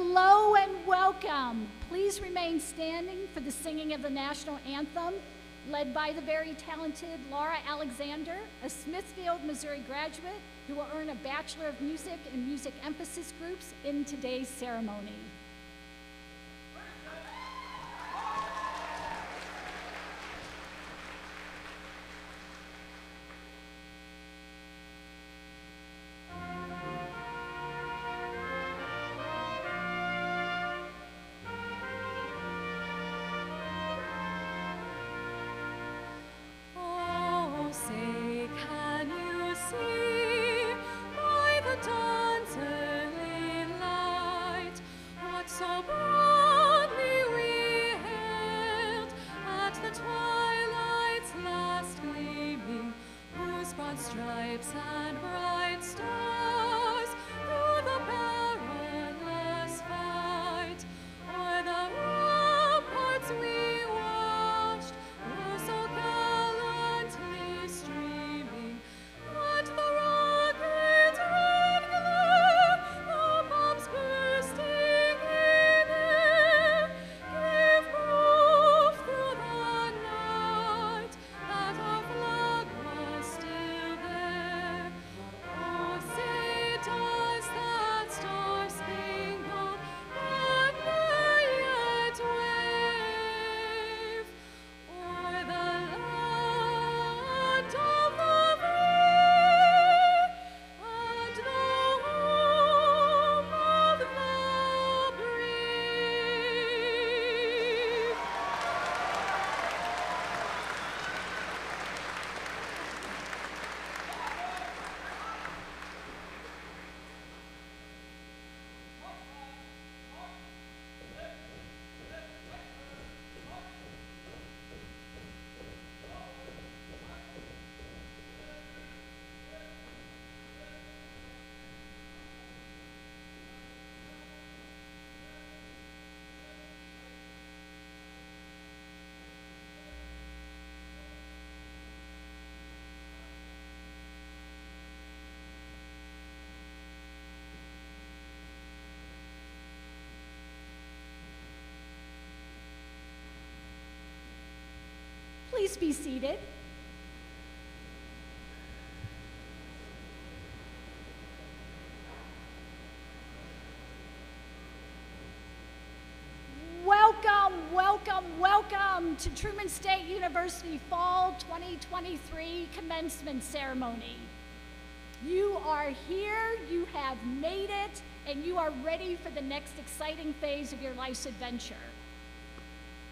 Hello and welcome. Please remain standing for the singing of the national anthem, led by the very talented Laura Alexander, a Smithfield, Missouri graduate who will earn a Bachelor of Music in Music Emphasis Groups in today's ceremony. Stripes and bright stars through the perilous fight, o'er the ramparts we watched, were so gallantly streaming, that the rockets' red glare, the bombs bursting in air, gave proof through the night that our flag was still. Oh, say does that star-spangled banner yet wave o'er the land of the free and the home of the brave? Please be seated. Welcome, welcome, welcome to Truman State University Fall 2023 Commencement Ceremony. You are here, you have made it, and you are ready for the next exciting phase of your life's adventure.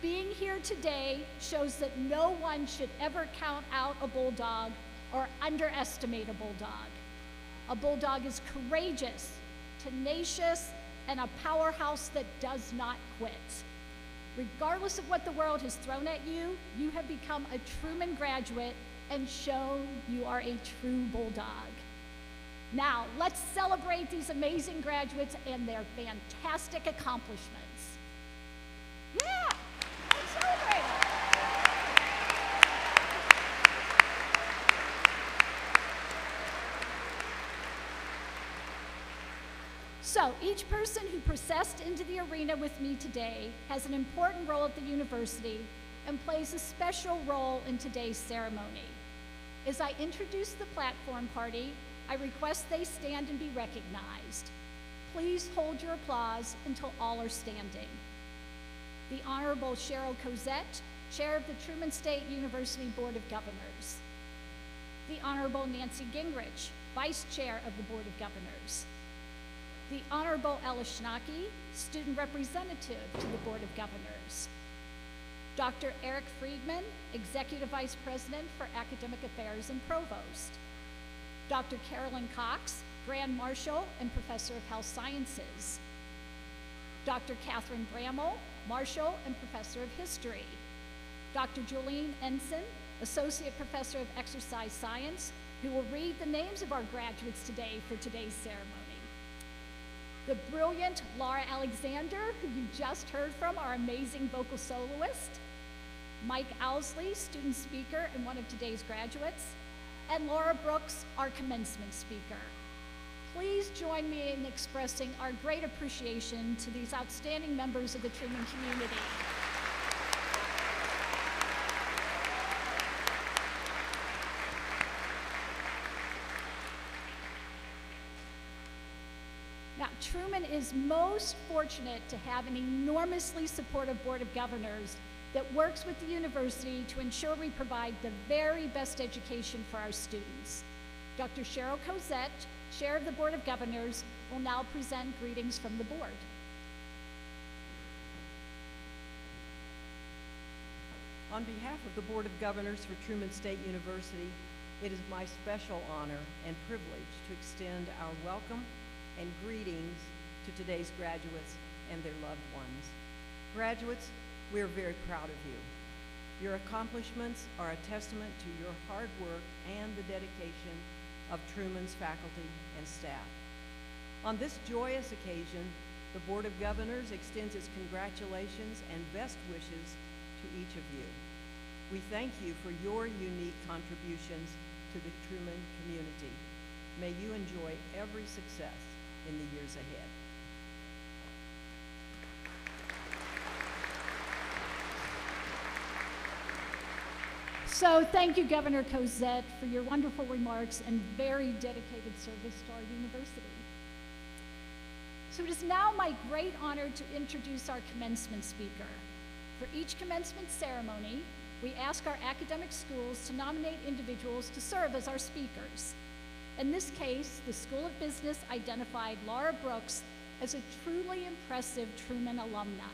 Being here today shows that no one should ever count out a bulldog or underestimate a bulldog. A bulldog is courageous, tenacious, and a powerhouse that does not quit. Regardless of what the world has thrown at you, you have become a Truman graduate and shown you are a true bulldog. Now, let's celebrate these amazing graduates and their fantastic accomplishments. Yeah! So each person who processed into the arena with me today has an important role at the university and plays a special role in today's ceremony. As I introduce the platform party, I request they stand and be recognized. Please hold your applause until all are standing. The Honorable Cheryl Cosette, Chair of the Truman State University Board of Governors. The Honorable Nancy Gingrich, Vice Chair of the Board of Governors. The Honorable Ella Schnacke, Student Representative to the Board of Governors. Dr. Eric Friedman, Executive Vice President for Academic Affairs and Provost. Dr. Carolyn Cox, Grand Marshal and Professor of Health Sciences. Dr. Catherine Bramall, Marshal and Professor of History. Dr. Julene Ensign, Associate Professor of Exercise Science, who will read the names of our graduates today for today's ceremony. The brilliant Laura Alexander, who you just heard from, our amazing vocal soloist. Mike Owsley, student speaker and one of today's graduates. And Laura Brooks, our commencement speaker. please join me in expressing our great appreciation to these outstanding members of the Truman community. Now, Truman is most fortunate to have an enormously supportive Board of Governors that works with the university to ensure we provide the very best education for our students. Dr. Cheryl Cosette, Chair of the Board of Governors, will now present greetings from the board. On behalf of the Board of Governors for Truman State University, it is my special honor and privilege to extend our welcome and greetings to today's graduates and their loved ones. Graduates, we are very proud of you. Your accomplishments are a testament to your hard work and the dedication of Truman's faculty and staff. On this joyous occasion, the Board of Governors extends its congratulations and best wishes to each of you. We thank you for your unique contributions to the Truman community. May you enjoy every success in the years ahead. So thank you, Governor Cosette, for your wonderful remarks and very dedicated service to our university. So it is now my great honor to introduce our commencement speaker. For each commencement ceremony, we ask our academic schools to nominate individuals to serve as our speakers. In this case, the School of Business identified Laura Brooks as a truly impressive Truman alumna.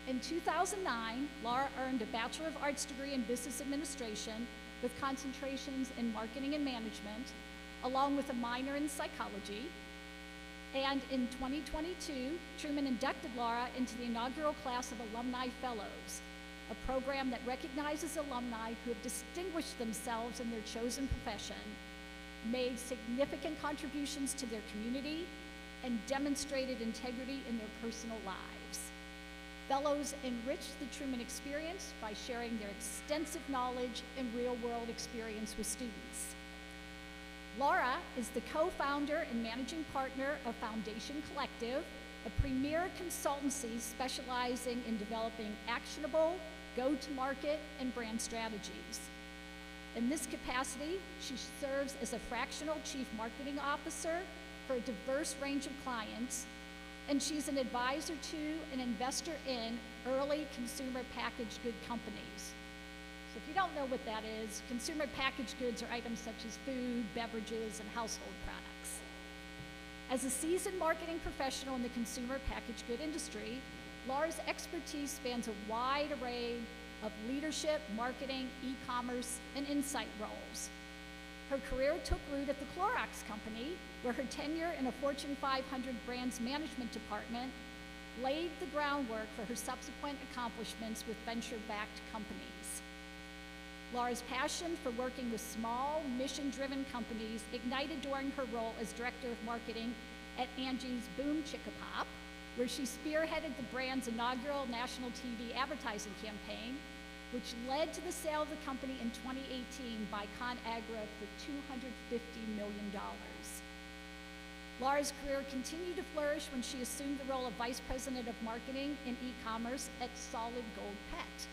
In 2009, Laura earned a Bachelor of Arts degree in Business Administration with concentrations in Marketing and Management, along with a minor in Psychology. And in 2022, Truman inducted Laura into the inaugural class of Alumni Fellows, a program that recognizes alumni who have distinguished themselves in their chosen profession, made significant contributions to their community, and demonstrated integrity in their personal lives. Fellows enrich the Truman experience by sharing their extensive knowledge and real-world experience with students. Laura is the co-founder and managing partner of Foundation Collective, a premier consultancy specializing in developing actionable, go-to-market, and brand strategies. In this capacity, she serves as a fractional chief marketing officer for a diverse range of clients, and she's an advisor to and investor in early consumer packaged good companies. So if you don't know what that is, consumer packaged goods are items such as food, beverages, and household products. As a seasoned marketing professional in the consumer packaged good industry, Laura's expertise spans a wide array of leadership, marketing, e-commerce, and insight roles. Her career took root at the Clorox Company, where her tenure in a Fortune 500 brands management department laid the groundwork for her subsequent accomplishments with venture-backed companies. Laura's passion for working with small, mission-driven companies ignited during her role as Director of Marketing at Angie's Boom Chicka Pop, where she spearheaded the brand's inaugural national TV advertising campaign, which led to the sale of the company in 2018 by ConAgra for $250 million. Laura's career continued to flourish when she assumed the role of Vice President of Marketing and E-commerce at Solid Gold Pet.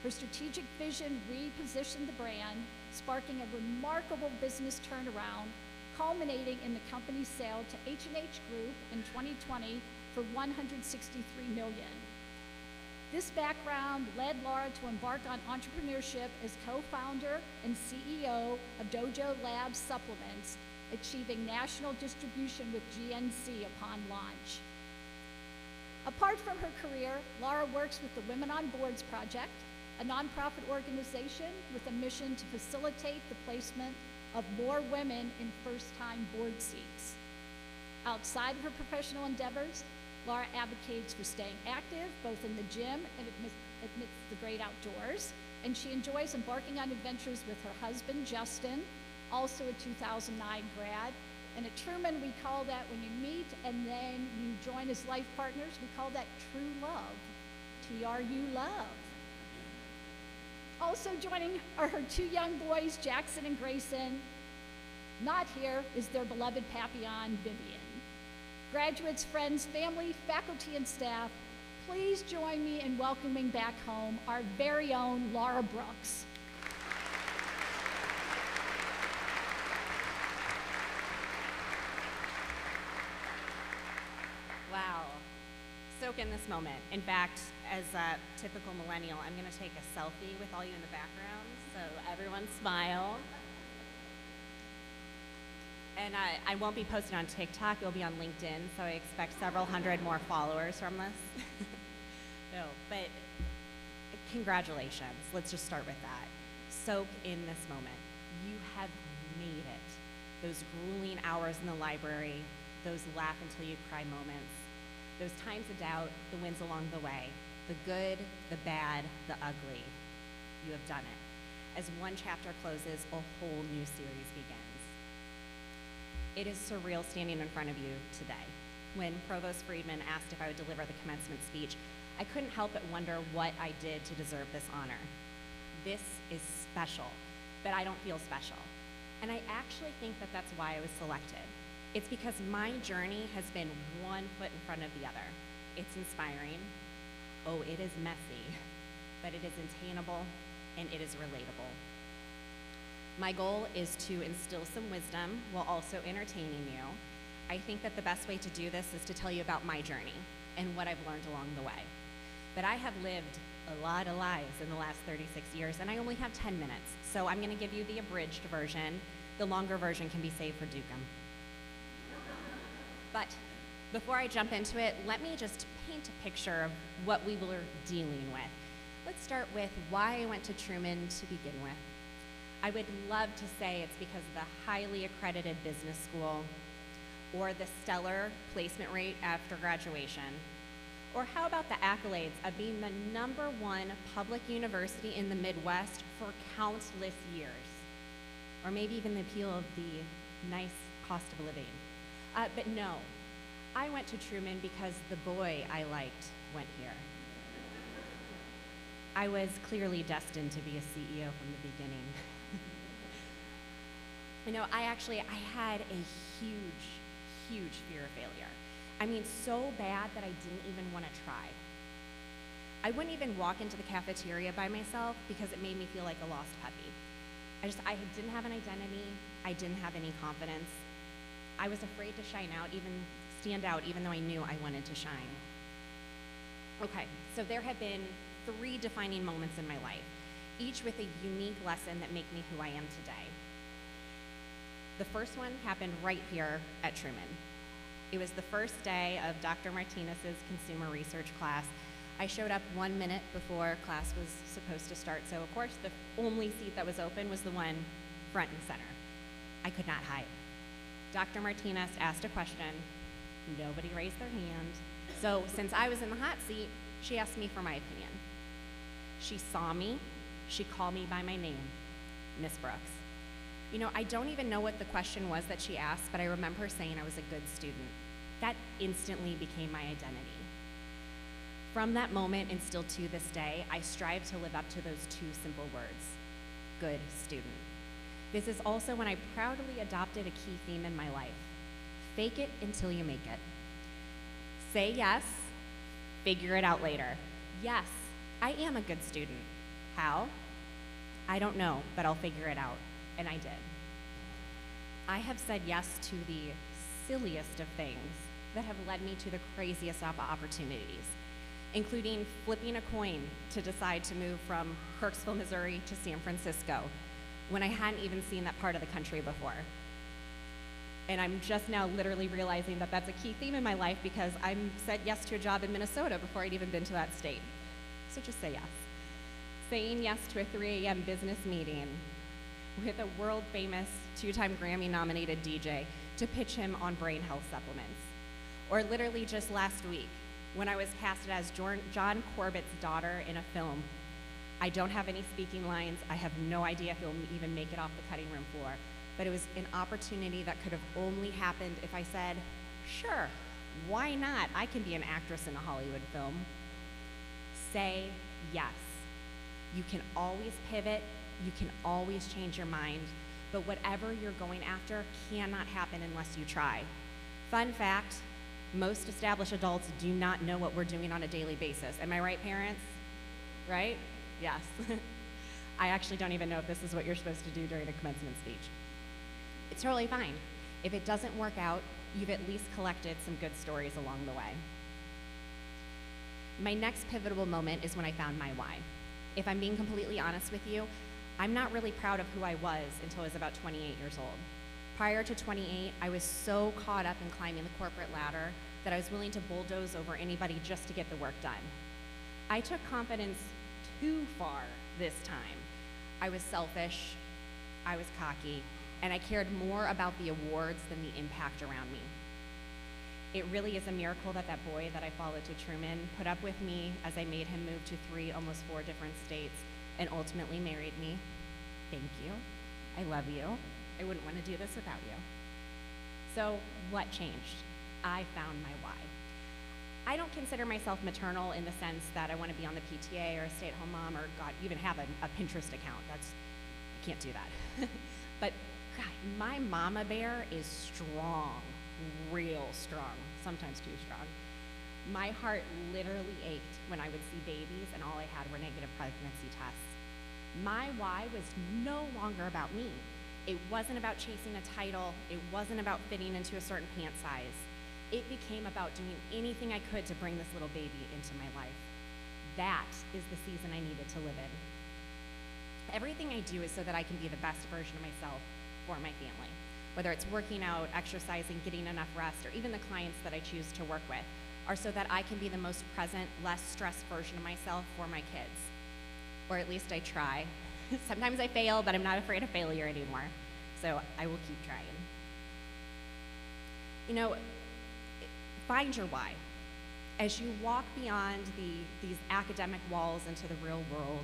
Her strategic vision repositioned the brand, sparking a remarkable business turnaround, culminating in the company's sale to H&H Group in 2020 for $163 million. This background led Laura to embark on entrepreneurship as co-founder and CEO of Dojo Labs Supplements, achieving national distribution with GNC upon launch. Apart from her career, Laura works with the Women on Boards Project, a nonprofit organization with a mission to facilitate the placement of more women in first-time board seats. Outside of her professional endeavors, Laura advocates for staying active, both in the gym and amidst the great outdoors, and she enjoys embarking on adventures with her husband, Justin, also a 2009 grad. And at Truman, we call that when you meet and then you join as life partners, we call that true love, T-R-U love. Also joining are her two young boys, Jackson and Grayson. Not here is their beloved Papillon, Vivian. Graduates, friends, family, faculty, and staff, please join me in welcoming back home our very own Laura Brooks. Wow. Soak in this moment. In fact, as a typical millennial, I'm going to take a selfie with all you in the background, so everyone smile. And I won't be posted on TikTok, it'll be on LinkedIn, so I expect several hundred more followers from this. No, but congratulations. Let's just start with that. Soak in this moment. You have made it. Those grueling hours in the library, those laugh until you cry moments, those times of doubt, the wins along the way, the good, the bad, the ugly. You have done it. As one chapter closes, a whole new series begins. It is surreal standing in front of you today. When Provost Friedman asked if I would deliver the commencement speech, I couldn't help but wonder what I did to deserve this honor. This is special, but I don't feel special. And I actually think that that's why I was selected. It's because my journey has been one foot in front of the other. It's inspiring. Oh, it is messy, but it is attainable and it is relatable. My goal is to instill some wisdom while also entertaining you. I think that the best way to do this is to tell you about my journey and what I've learned along the way. But I have lived a lot of lives in the last 36 years, and I only have 10 minutes, so I'm gonna give you the abridged version. The longer version can be saved for Dukem. But before I jump into it, let me just paint a picture of what we were dealing with. Let's start with why I went to Truman to begin with. I would love to say it's because of the highly accredited business school, or the stellar placement rate after graduation, or how about the accolades of being the #1 public university in the Midwest for countless years, or maybe even the appeal of the nice cost of living. But no, I went to Truman because the boy I liked went here. I was clearly destined to be a CEO from the beginning. You know, I had a huge fear of failure. I mean, so bad that I didn't even want to try. I wouldn't even walk into the cafeteria by myself because it made me feel like a lost puppy. I didn't have an identity. I didn't have any confidence. I was afraid to stand out, even though I knew I wanted to shine. Okay, so there have been 3 defining moments in my life, each with a unique lesson that make me who I am today. The first one happened right here at Truman. It was the first day of Dr. Martinez's consumer research class. I showed up 1 minute before class was supposed to start, so of course the only seat that was open was the one front and center. I could not hide. Dr. Martinez asked a question. Nobody raised their hand. So since I was in the hot seat, she asked me for my opinion. She saw me. She called me by my name, Miss Brooks. You know, I don't even know what the question was that she asked, but I remember her saying I was a good student. That instantly became my identity. From that moment and still to this day, I strive to live up to those 2 simple words, good student. This is also when I proudly adopted a key theme in my life. Fake it until you make it. Say yes, figure it out later. Yes, I am a good student. How? I don't know, but I'll figure it out. And I did. I have said yes to the silliest of things that have led me to the craziest of opportunities, including flipping a coin to decide to move from Kirksville, Missouri to San Francisco when I hadn't even seen that part of the country before. And I'm just now literally realizing that that's a key theme in my life because I said yes to a job in Minnesota before I'd even been to that state. So just say yes. Saying yes to a 3 a.m. business meeting with a world-famous 2-time Grammy-nominated DJ to pitch him on brain health supplements. Or literally just last week, when I was casted as John Corbett's daughter in a film. I don't have any speaking lines. I have no idea if he'll even make it off the cutting room floor. But it was an opportunity that could have only happened if I said, sure, why not? I can be an actress in a Hollywood film. Say yes. You can always pivot. You can always change your mind, but whatever you're going after cannot happen unless you try. Fun fact, most established adults do not know what we're doing on a daily basis. Am I right, parents? Right? Yes. I actually don't even know if this is what you're supposed to do during a commencement speech. It's totally fine. If it doesn't work out, you've at least collected some good stories along the way. My next pivotal moment is when I found my why. If I'm being completely honest with you, I'm not really proud of who I was until I was about 28 years old. Prior to 28, I was so caught up in climbing the corporate ladder that I was willing to bulldoze over anybody just to get the work done. I took confidence too far this time. I was selfish, I was cocky, and I cared more about the awards than the impact around me. It really is a miracle that that boy that I followed to Truman put up with me as I made him move to 3, almost 4 different states, and ultimately married me. Thank you. I love you. I wouldn't want to do this without you. So what changed? I found my why. I don't consider myself maternal in the sense that I want to be on the PTA or a stay-at-home mom or, God, even have a Pinterest account. I can't do that. But, God, my mama bear is strong, real strong, sometimes too strong. My heart literally ached when I would see babies and all I had were negative pregnancy tests. My why was no longer about me. It wasn't about chasing a title. It wasn't about fitting into a certain pant size. It became about doing anything I could to bring this little baby into my life. That is the season I needed to live in. Everything I do is so that I can be the best version of myself for my family. Whether it's working out, exercising, getting enough rest, or even the clients that I choose to work with, are so that I can be the most present, less stressed version of myself for my kids. Or at least I try. Sometimes I fail, but I'm not afraid of failure anymore. So I will keep trying. You know, find your why. As you walk beyond these academic walls into the real world,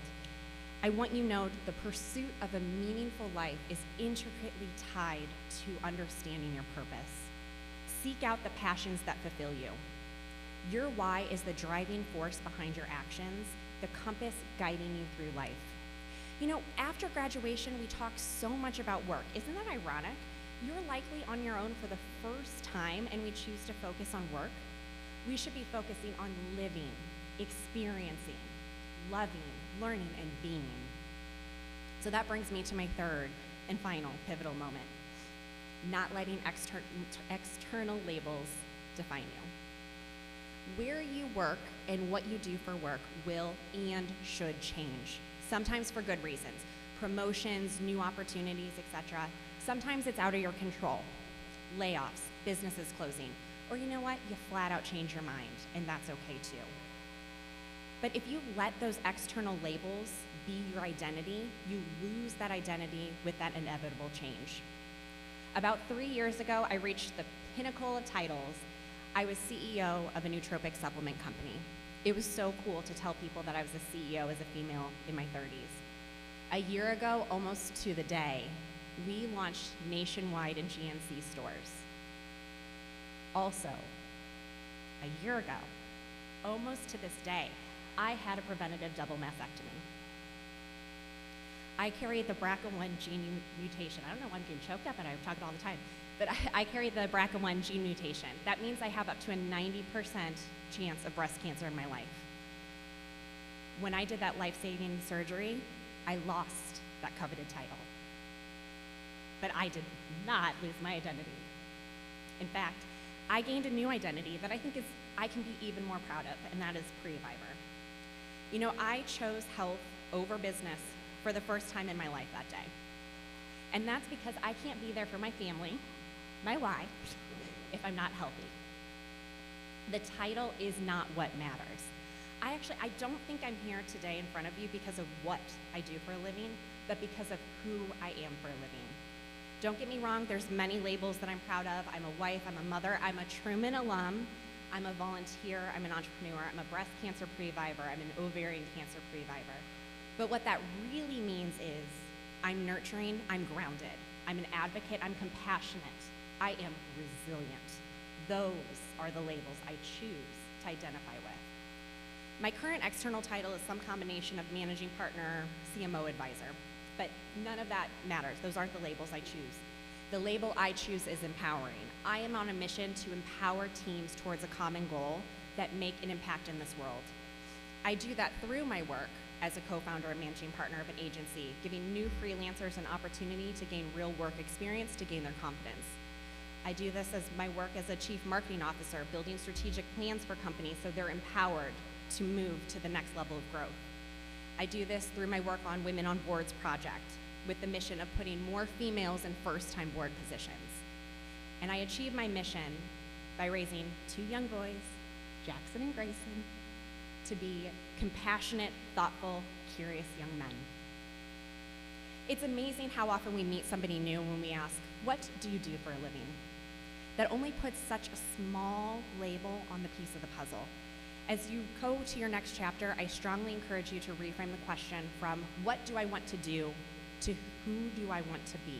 I want you to know that the pursuit of a meaningful life is intricately tied to understanding your purpose. Seek out the passions that fulfill you. Your why is the driving force behind your actions, the compass guiding you through life. You know, after graduation, we talk so much about work. Isn't that ironic? You're likely on your own for the first time and we choose to focus on work. We should be focusing on living, experiencing, loving, learning, and being. So that brings me to my third and final pivotal moment. Not letting external labels define you. Where you work and what you do for work will and should change, sometimes for good reasons. Promotions, new opportunities, etc. Sometimes it's out of your control. Layoffs, businesses closing, or you know what? You flat out change your mind, and that's okay too. But if you let those external labels be your identity, you lose that identity with that inevitable change. About 3 years ago, I reached the pinnacle of titles. I was CEO of a nootropic supplement company. It was so cool to tell people that I was a CEO as a female in my 30s. A year ago, almost to the day, we launched nationwide in GNC stores. Also, a year ago, almost to this day, I had a preventative double mastectomy. I carry the BRCA1 gene mutation. I don't know why I'm getting choked up and I talk it all the time, but I carry the BRCA1 gene mutation. That means I have up to a 90% chance of breast cancer in my life. When I did that life-saving surgery, I lost that coveted title. But I did not lose my identity. In fact, I gained a new identity that I think I can be even more proud of, and that is pre-Viber. You know, I chose health over business for the first time in my life that day. And that's because I can't be there for my family, my why, if I'm not healthy. The title is not what matters. I don't think I'm here today in front of you because of what I do for a living, but because of who I am for a living. Don't get me wrong, there's many labels that I'm proud of. I'm a wife, I'm a mother, I'm a Truman alum, I'm a volunteer, I'm an entrepreneur, I'm a breast cancer pre-Viber, I'm an ovarian cancer pre-Viber. But what that really means is I'm nurturing, I'm grounded, I'm an advocate, I'm compassionate, I am resilient. Those are the labels I choose to identify with. My current external title is some combination of managing partner, CMO advisor. but none of that matters. Those aren't the labels I choose. The label I choose is empowering. I am on a mission to empower teams towards a common goal that make an impact in this world. I do that through my work as a co-founder and managing partner of an agency, giving new freelancers an opportunity to gain real work experience to gain their confidence. I do this as my work as a chief marketing officer, building strategic plans for companies so they're empowered to move to the next level of growth. I do this through my work on Women on Boards project, with the mission of putting more females in first-time board positions. And I achieve my mission by raising 2 young boys, Jackson and Grayson, to be compassionate, thoughtful, curious young men. It's amazing how often we meet somebody new when we ask, "What do you do for a living?" That only puts such a small label on the piece of the puzzle. As you go to your next chapter, I strongly encourage you to reframe the question from what do I want to do to who do I want to be?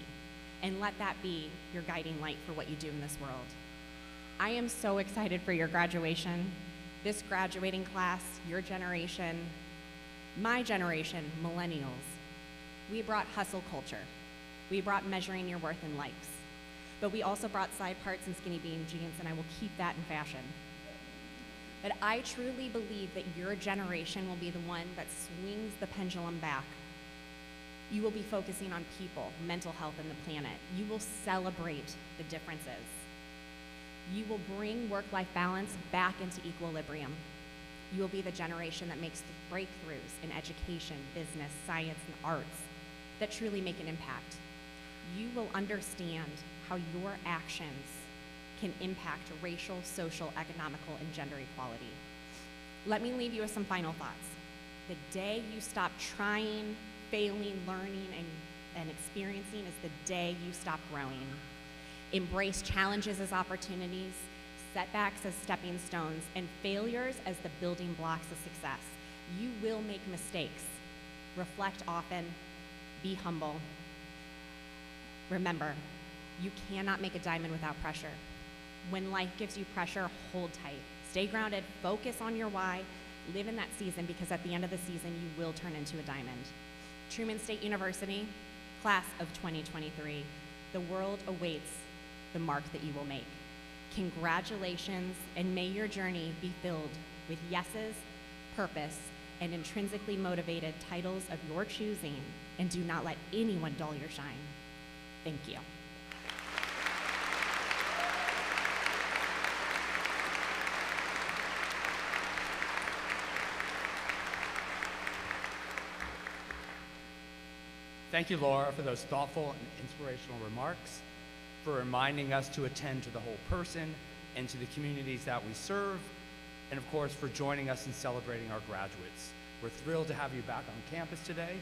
And let that be your guiding light for what you do in this world. I am so excited for your graduation. This graduating class, your generation, my generation, millennials, we brought hustle culture. We brought measuring your worth in likes. But we also brought side parts and skinny bean jeans, and I will keep that in fashion. But I truly believe that your generation will be the one that swings the pendulum back. You will be focusing on people, mental health, and the planet. You will celebrate the differences. You will bring work-life balance back into equilibrium. You will be the generation that makes the breakthroughs in education, business, science, and arts that truly make an impact. You will understand how your actions can impact racial, social, economical, and gender equality. Let me leave you with some final thoughts. The day you stop trying, failing, learning, and experiencing is the day you stop growing. Embrace challenges as opportunities, setbacks as stepping stones, and failures as the building blocks of success. You will make mistakes. Reflect often, be humble. Remember, you cannot make a diamond without pressure. When life gives you pressure, hold tight. Stay grounded, focus on your why, live in that season, because at the end of the season, you will turn into a diamond. Truman State University, class of 2023, the world awaits the mark that you will make. Congratulations, and may your journey be filled with yeses, purpose, and intrinsically motivated titles of your choosing, and do not let anyone dull your shine. Thank you. Thank you, Laura, for those thoughtful and inspirational remarks, for reminding us to attend to the whole person and to the communities that we serve, and of course, for joining us in celebrating our graduates. We're thrilled to have you back on campus today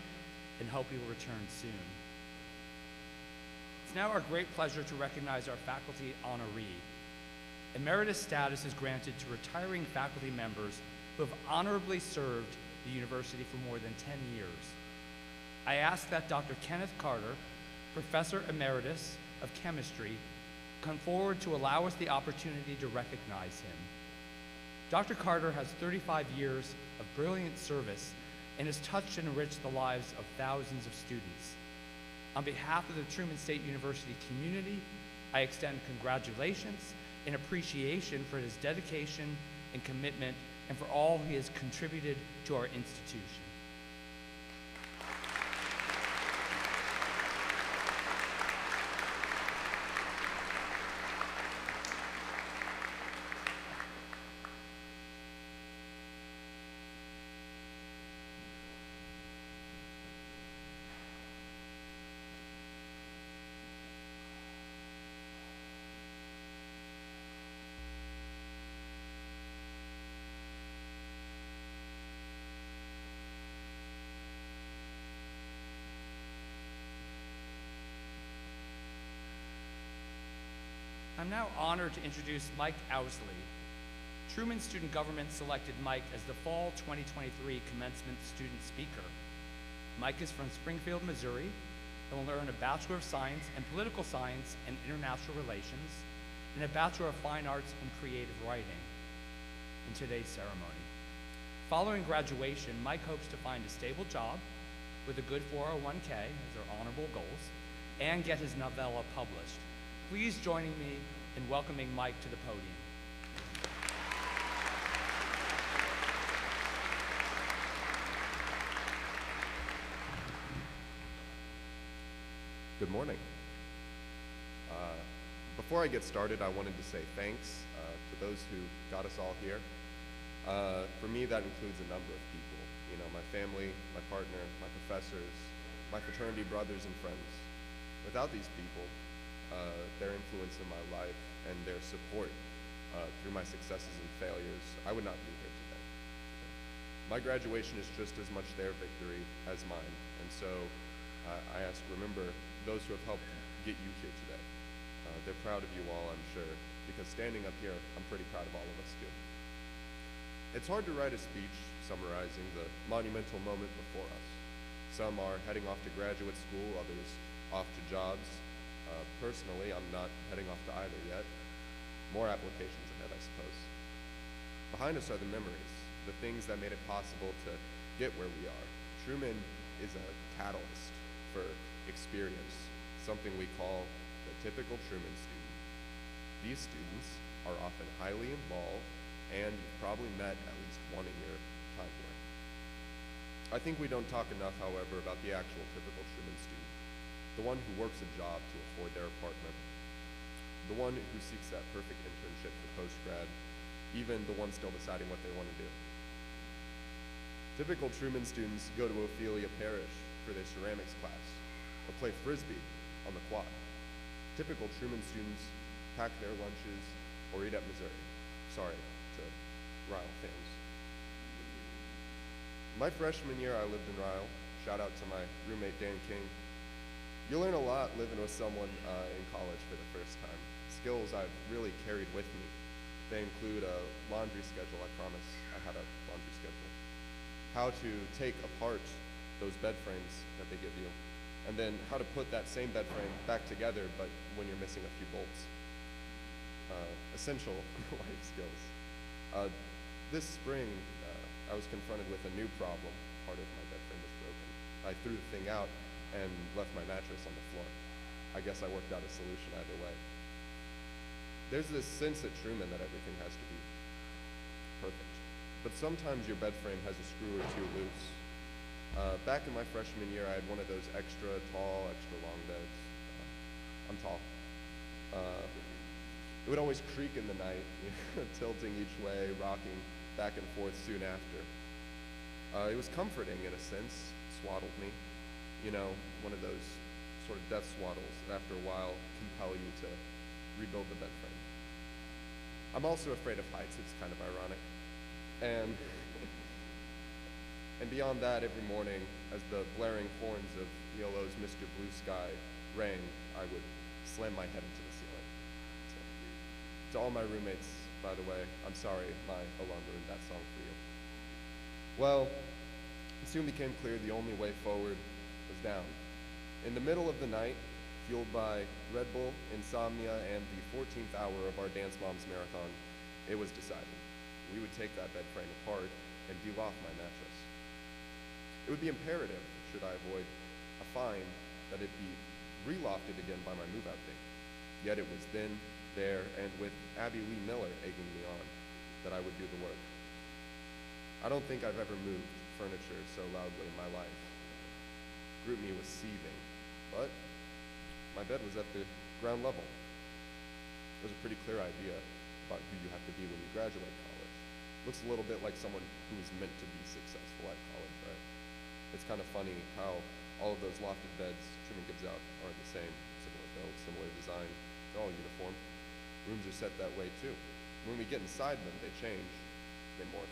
and hope you will return soon. It's now our great pleasure to recognize our faculty honoree. Emeritus status is granted to retiring faculty members who have honorably served the university for more than 10 years. I ask that Dr. Kenneth Carter, Professor Emeritus of Chemistry, come forward to allow us the opportunity to recognize him. Dr. Carter has 35 years of brilliant service and has touched and enriched the lives of thousands of students. On behalf of the Truman State University community, I extend congratulations and appreciation for his dedication and commitment and for all he has contributed to our institution. I'm now honored to introduce Mike Owsley. Truman Student Government selected Mike as the Fall 2023 Commencement Student Speaker. Mike is from Springfield, Missouri, and will earn a Bachelor of Science in Political Science and International Relations and a Bachelor of Fine Arts in Creative Writing in today's ceremony. Following graduation, Mike hopes to find a stable job, with a good 401k as their honorable goals, and get his novella published. Please join me in welcoming Mike to the podium. Good morning. Before I get started, I wanted to say thanks to those who got us all here. For me, that includes a number of people. You know, my family, my partner, my professors, my fraternity brothers and friends. Without these people, their influence in my life and their support through my successes and failures, I would not be here today. My graduation is just as much their victory as mine, and so I ask, remember those who have helped get you here today. They're proud of you all, I'm sure, because standing up here, I'm pretty proud of all of us too. It's hard to write a speech summarizing the monumental moment before us. Some are heading off to graduate school, others off to jobs. Personally, I'm not heading off to either yet. More applications ahead, I suppose. Behind us are the memories, the things that made it possible to get where we are. Truman is a catalyst for experience, something we call the typical Truman student. These students are often highly involved, and you've probably met at least one in your time here. I think we don't talk enough, however, about the actual typical Truman student, the one who works a job to afford their apartment, the one who seeks that perfect internship for post-grad, even the one still deciding what they want to do. Typical Truman students go to Ophelia Parish for their ceramics class, or play Frisbee on the quad. Typical Truman students pack their lunches or eat at Missouri. Sorry to Ryle fans. My freshman year, I lived in Ryle. Shout out to my roommate, Dan King. You learn a lot living with someone in college for the first time. Skills I've really carried with me. They include a laundry schedule, I promise I had a laundry schedule. How to take apart those bed frames that they give you, and then how to put that same bed frame back together, but when you're missing a few bolts. Essential life skills. This spring, I was confronted with a new problem. Part of my bed frame was broken. I threw the thing out and left my mattress on the floor. I guess I worked out a solution either way. There's this sense at Truman that everything has to be perfect. But sometimes your bed frame has a screw or two loose. Back in my freshman year, I had one of those extra tall, extra long beds. I'm tall. It would always creak in the night, tilting each way, rocking back and forth soon after. It was comforting in a sense, swaddled me. You know, one of those sort of death swaddles that after a while compel you to rebuild the bed frame. I'm also afraid of heights, it's kind of ironic. And beyond that, every morning, as the blaring horns of ELO's Mr. Blue Sky rang, I would slam my head into the ceiling. So, to all my roommates, by the way, I'm sorry my alarm ruined that song for you. Well, it soon became clear the only way forward was down. In the middle of the night, fueled by Red Bull, insomnia, and the 14th hour of our Dance Moms marathon, it was decided. We would take that bed frame apart and peel off my mattress. It would be imperative, should I avoid a fine, that it be relofted again by my move-out date. Yet it was then, there, and with Abby Lee Miller egging me on, that I would do the work. I don't think I've ever moved furniture so loudly in my life. GroupMe was seething, but my bed was at the ground level. There's a pretty clear idea about who you have to be when you graduate college. Looks a little bit like someone who is meant to be successful at college, right? It's kind of funny how all of those lofted beds Truman gives out aren't the same. Similar build, similar design, they're all uniform. Rooms are set that way too. When we get inside them, they change, they morph.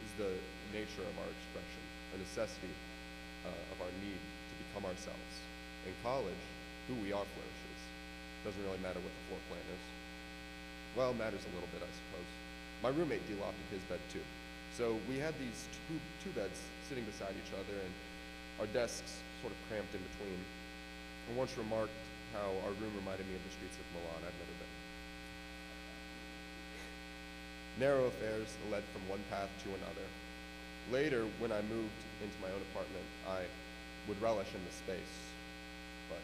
This is the nature of our expression, a necessity of our need to become ourselves. In college, who we are flourishes. Doesn't really matter what the floor plan is. Well, it matters a little bit, I suppose. My roommate delofted his bed too. So we had these two beds sitting beside each other and our desks sort of cramped in between. I once remarked how our room reminded me of the streets of Milan. I've never been. Narrow affairs led from one path to another. Later, when I moved into my own apartment, I would relish in the space, but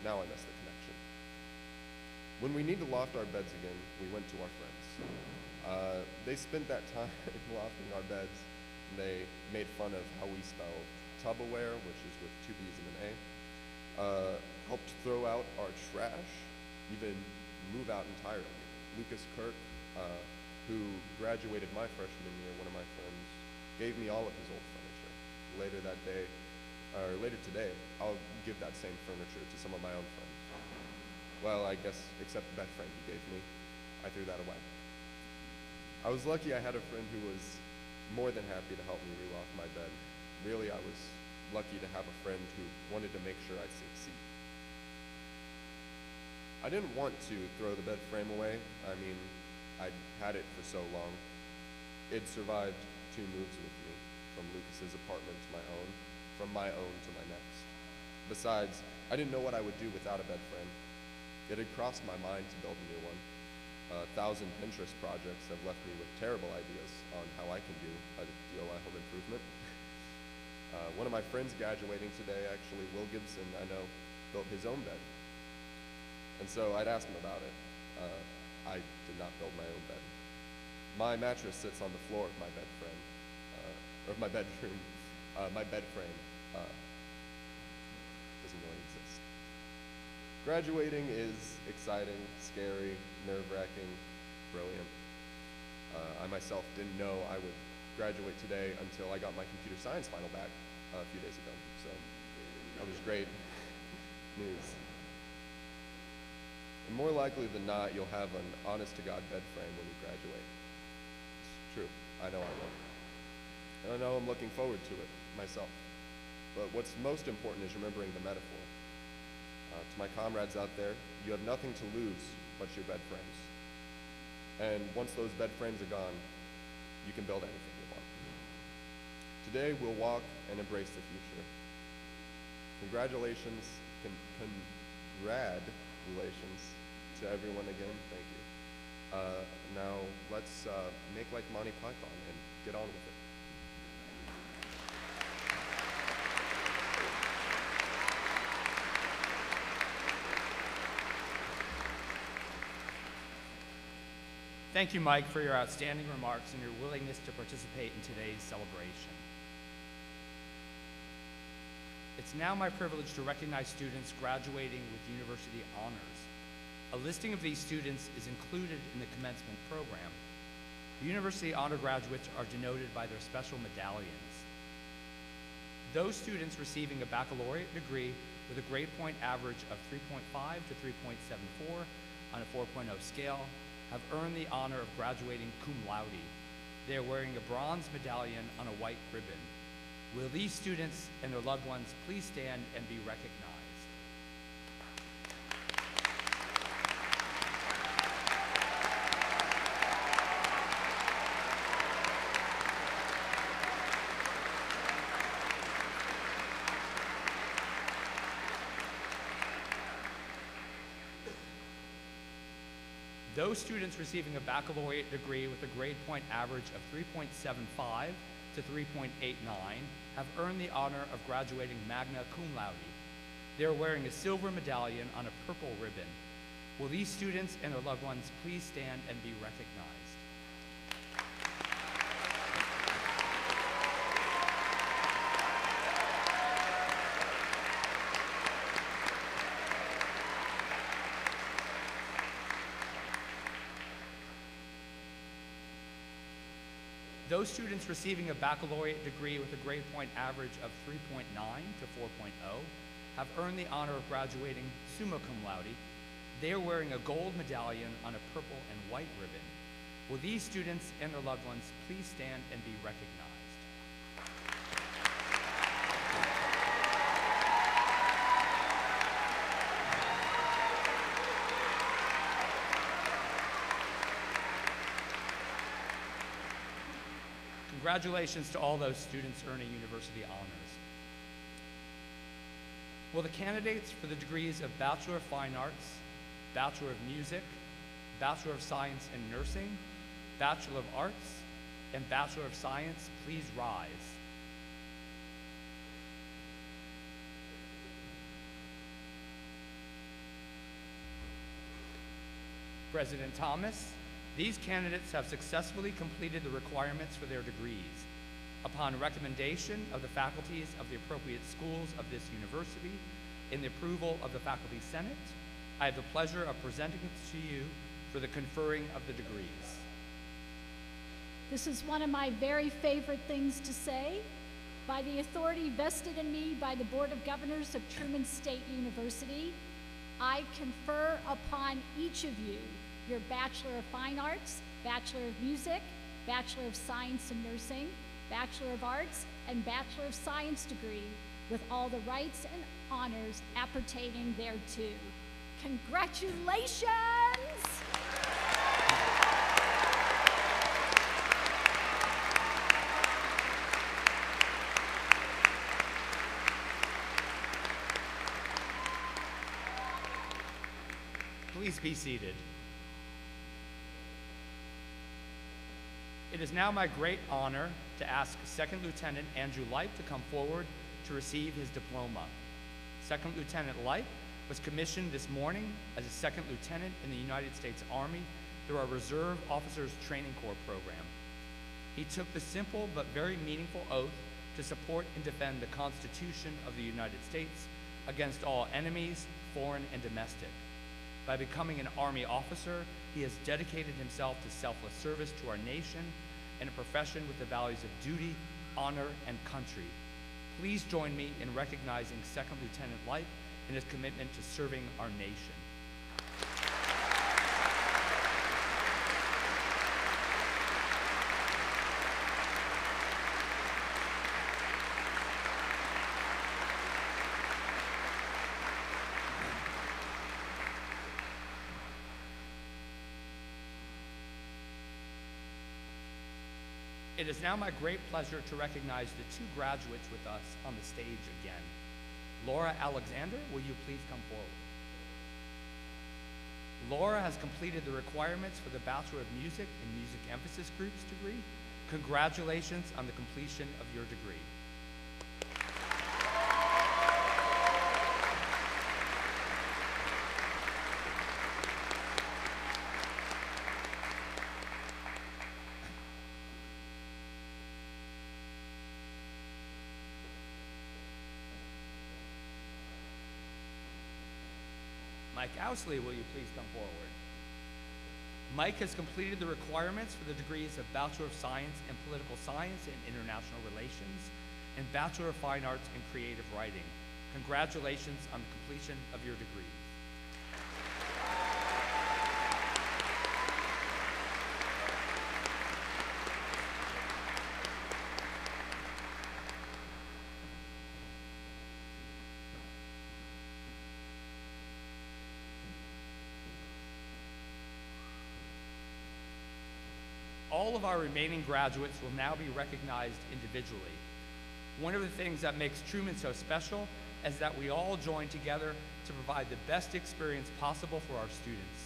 now I miss the connection. When we need to loft our beds again, we went to our friends. They spent that time lofting our beds. They made fun of how we spelled Tupperware, which is with two B's and an A. Helped throw out our trash, even move out entirely. Lucas Kirk, who graduated my freshman year, one of my friends, gave me all of his old furniture. Later today, I'll give that same furniture to some of my own friends. Well, I guess, except the bed frame he gave me, I threw that away. I was lucky I had a friend who was more than happy to help me reloft my bed. Really, I was lucky to have a friend who wanted to make sure I'd succeed. I didn't want to throw the bed frame away. I mean, I'd had it for so long. It survived 2 moves with me, from Lucas's apartment to my own, from my own to my next. Besides, I didn't know what I would do without a bed frame. It had crossed my mind to build a new one. 1,000 Pinterest projects have left me with terrible ideas on how I can do a DIY home improvement. One of my friends graduating today, actually, Will Gibson, I know, built his own bed. And so I'd asked him about it. I did not build my own bed. My mattress sits on the floor of my bed frame, or of my bedroom. My bed frame doesn't really exist. Graduating is exciting, scary, nerve-wracking, brilliant. I myself didn't know I would graduate today until I got my computer science final back a few days ago. So that was great news. And more likely than not, you'll have an honest-to-God bed frame when you graduate. It's true. I know I will. And I know I'm looking forward to it myself. But what's most important is remembering the metaphor. To my comrades out there, you have nothing to lose but your bed frames. And once those bed frames are gone, you can build anything you want. Today, we'll walk and embrace the future. Congratulations to everyone again. Thank you. Now, let's make like Monty Python and get on with it. Thank you, Mike, for your outstanding remarks and your willingness to participate in today's celebration. It's now my privilege to recognize students graduating with university honors. A listing of these students is included in the commencement program. The university honor graduates are denoted by their special medallions. Those students receiving a baccalaureate degree with a grade point average of 3.5 to 3.74 on a 4.0 scale have earned the honor of graduating cum laude. They are wearing a bronze medallion on a white ribbon. Will these students and their loved ones please stand and be recognized? Those students receiving a baccalaureate degree with a grade point average of 3.75 to 3.89 have earned the honor of graduating magna cum laude. They are wearing a silver medallion on a purple ribbon. Will these students and their loved ones please stand and be recognized? Those students receiving a baccalaureate degree with a grade point average of 3.9 to 4.0 have earned the honor of graduating summa cum laude. They are wearing a gold medallion on a purple and white ribbon. Will these students and their loved ones please stand and be recognized? Congratulations to all those students earning university honors. Will the candidates for the degrees of Bachelor of Fine Arts, Bachelor of Music, Bachelor of Science in Nursing, Bachelor of Arts, and Bachelor of Science please rise? President Thomas, these candidates have successfully completed the requirements for their degrees. Upon recommendation of the faculties of the appropriate schools of this university, in the approval of the Faculty Senate, I have the pleasure of presenting it to you for the conferring of the degrees. This is one of my very favorite things to say. By the authority vested in me by the Board of Governors of Truman State University, I confer upon each of you your Bachelor of Fine Arts, Bachelor of Music, Bachelor of Science in Nursing, Bachelor of Arts, and Bachelor of Science degree with all the rights and honors appertaining thereto. Congratulations! Please be seated. It is now my great honor to ask Second Lieutenant Andrew Lipe to come forward to receive his diploma. Second Lieutenant Lipe was commissioned this morning as a second lieutenant in the United States Army through our Reserve Officers Training Corps program. He took the simple but very meaningful oath to support and defend the Constitution of the United States against all enemies, foreign and domestic. By becoming an Army officer, he has dedicated himself to selfless service to our nation and a profession with the values of duty, honor, and country. Please join me in recognizing Second Lieutenant Lipe in his commitment to serving our nation. It is now my great pleasure to recognize the two graduates with us on the stage again. Laura Alexander, will you please come forward? Laura has completed the requirements for the Bachelor of Music and Music Emphasis Groups degree. Congratulations on the completion of your degree. Mike Ousley, will you please come forward? Mike has completed the requirements for the degrees of Bachelor of Science in Political Science and International Relations and Bachelor of Fine Arts in Creative Writing. Congratulations on the completion of your degree. All of our remaining graduates will now be recognized individually. One of the things that makes Truman so special is that we all join together to provide the best experience possible for our students.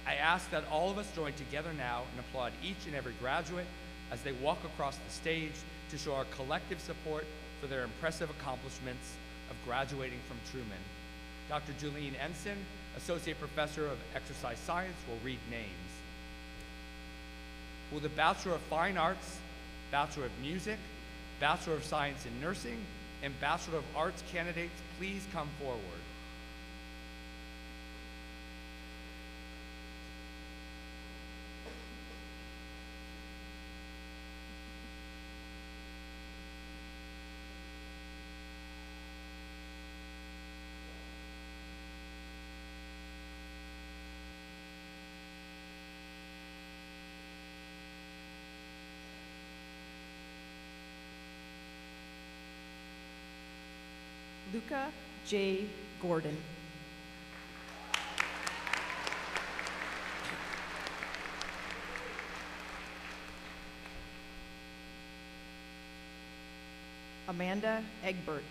I ask that all of us join together now and applaud each and every graduate as they walk across the stage to show our collective support for their impressive accomplishments of graduating from Truman. Dr. Julene Ensign, Associate Professor of Exercise Science, will read names. Will the Bachelor of Fine Arts, Bachelor of Music, Bachelor of Science in Nursing, and Bachelor of Arts candidates please come forward? Luca J. Gordon. Amanda Egbert.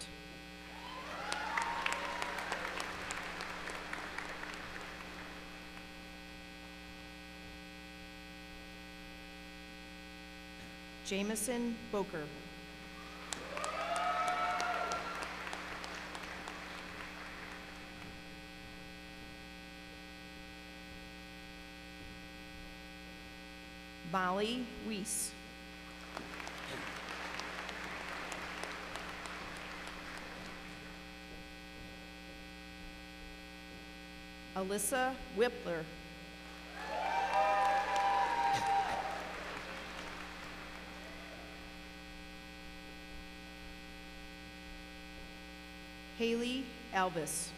Jameson Boker. Molly Weiss. Alyssa Whippler. Haley Alvis.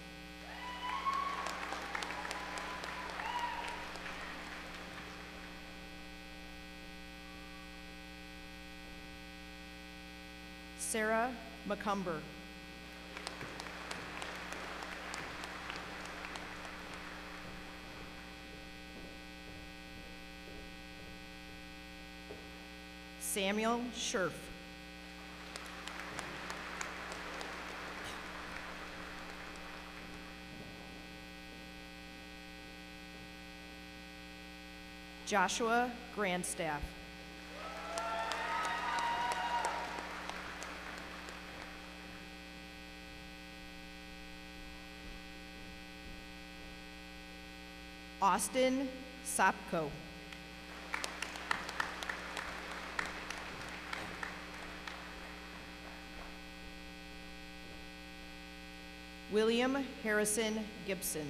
Sarah McCumber. Samuel Scherf. Joshua Grandstaff. Austin Sopko. William Harrison Gibson.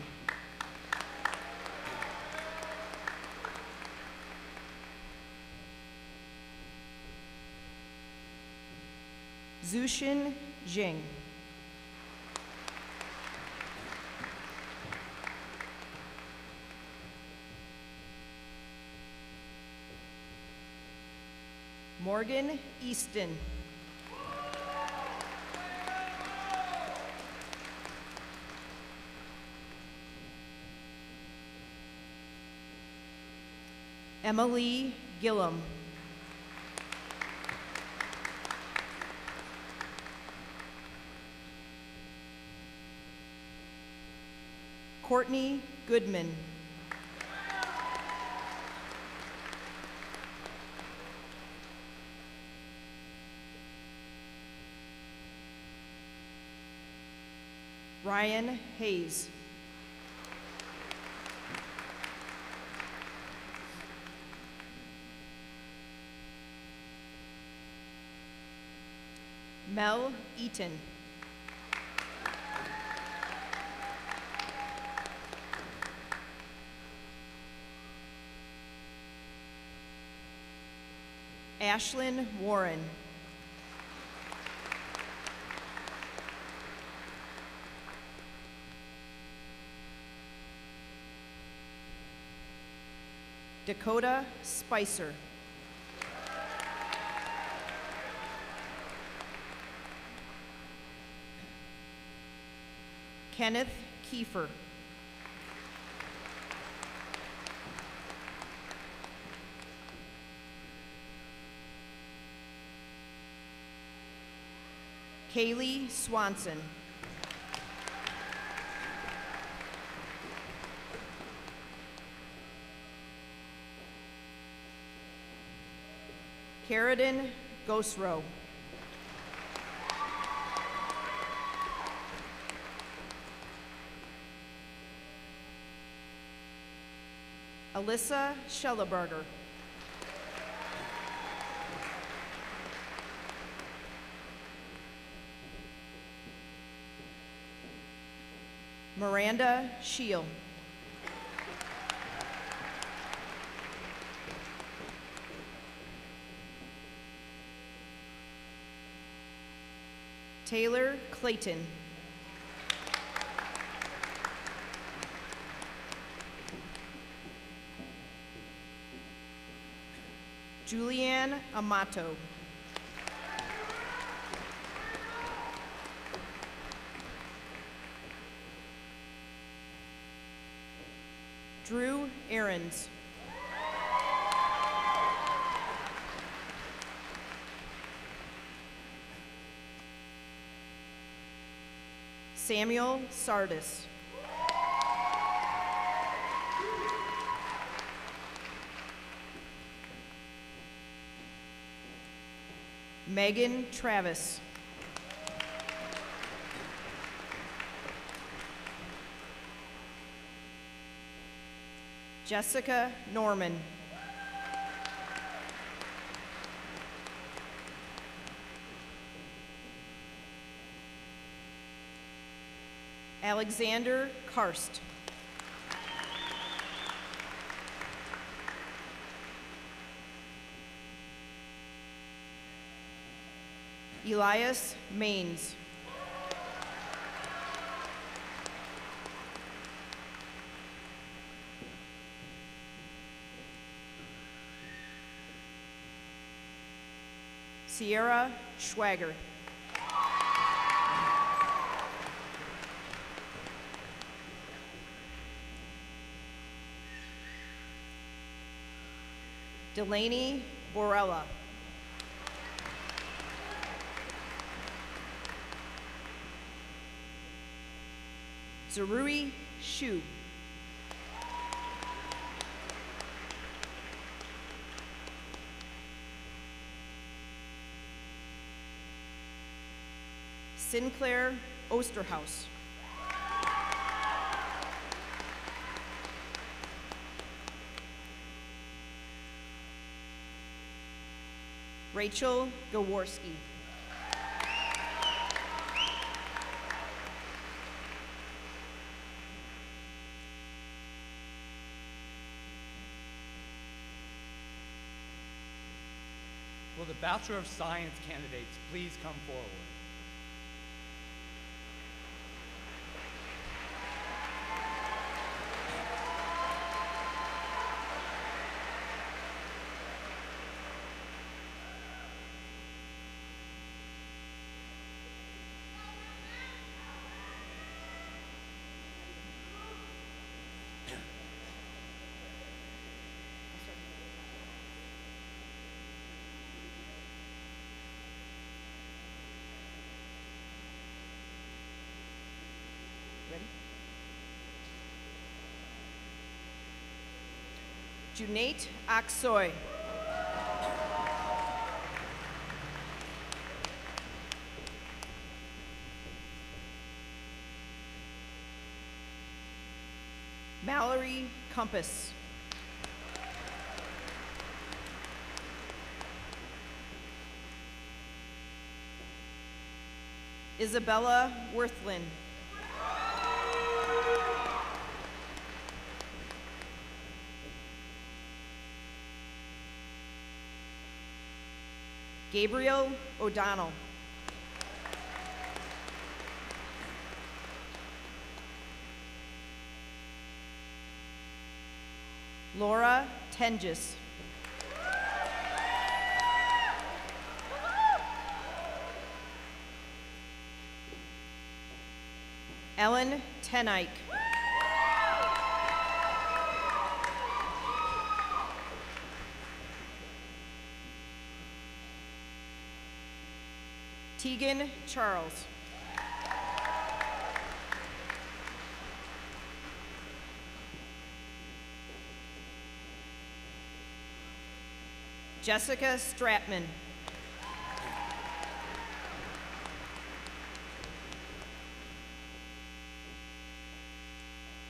Zushin Jing. Morgan Easton. Emily Gillum. Courtney Goodman. Ryan Hayes. Mel Eaton. Ashlyn Warren. Dakota Spicer. Kenneth Kiefer. Kaylee Swanson. Carradine Gosrow. Alyssa Schelleberger. Miranda Shield. Taylor Clayton. Julianne Amato. Drew Ahrens. Samuel Sardis. Megan Travis. Jessica Norman. Alexander Karst. Elias Maines. Sierra Schwager. Delaney Borella. Zarui Shu. Sinclair Osterhaus. Rachel Gaworski. Will the Bachelor of Science candidates please come forward? Ready? Junate Aksoy. Mallory Compass. Isabella Worthlin. Gabriel O'Donnell. Laura Tenges. Ellen Tenike. Tegan Charles. Jessica Stratman.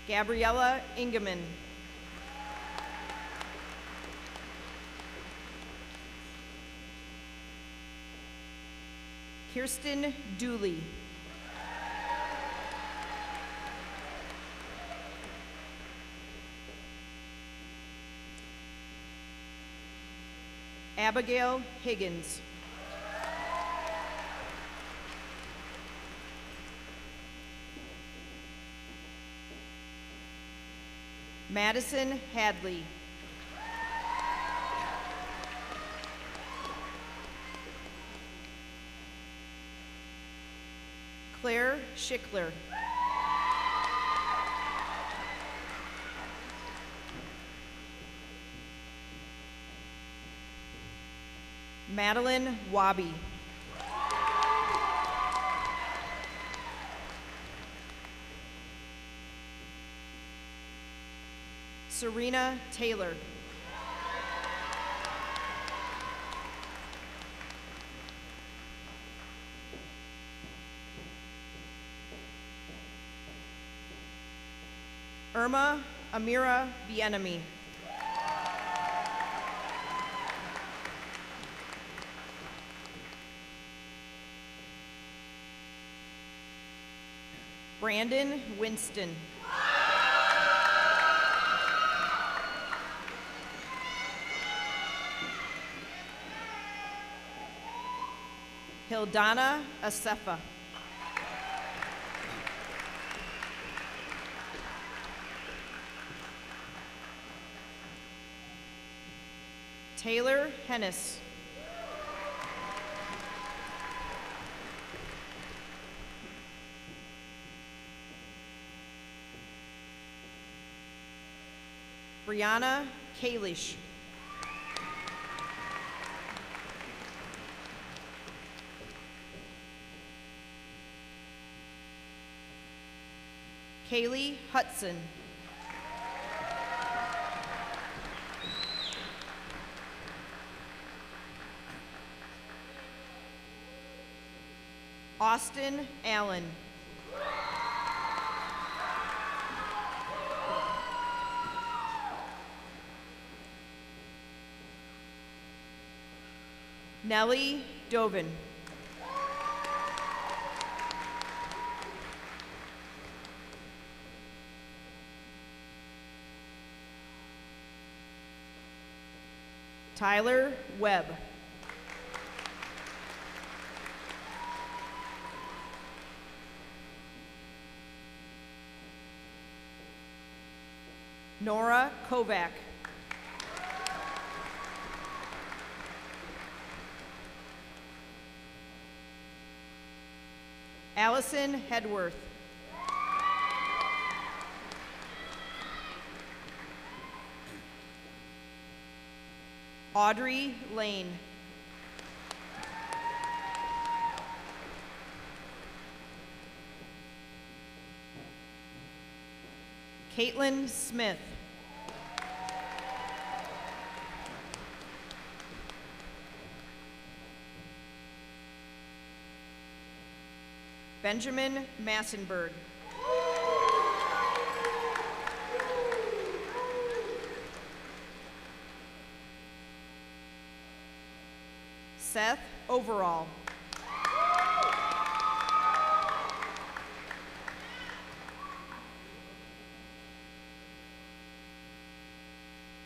Gabriella Ingeman. Kirsten Dooley. Abigail Higgins. Madison Hadley. Claire Schickler. Madeline Wabi. Serena Taylor. Irma Amira Bienemy. Brandon Winston. Hildana Asefa. Taylor Hennis. Brianna Kalish. Kaylee Hudson. Austin Allen. Nellie Dovin. Tyler Webb. Nora Kovac. Allison Hedworth. Audrey Lane. Caitlin Smith. Benjamin Massenberg. Seth Overall.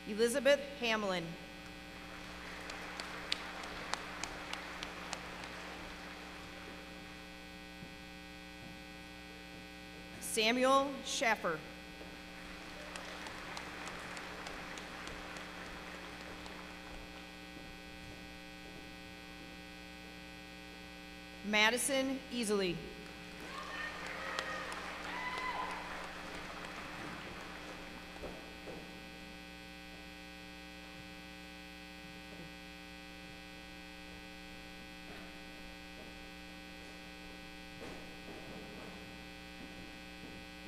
Elizabeth Hamlin. Samuel Schaffer. Madison Easley.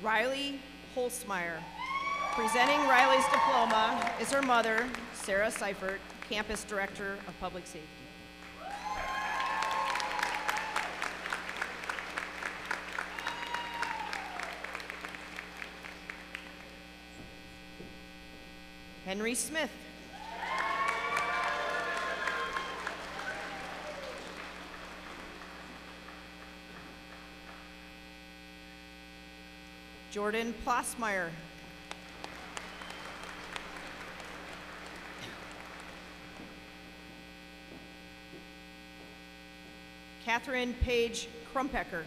Riley Holzmeyer. Presenting Riley's diploma is her mother, Sarah Seifert, Campus Director of Public Safety. Henry Smith. Jordan Plossmeyer. Catherine Page Krumpecker.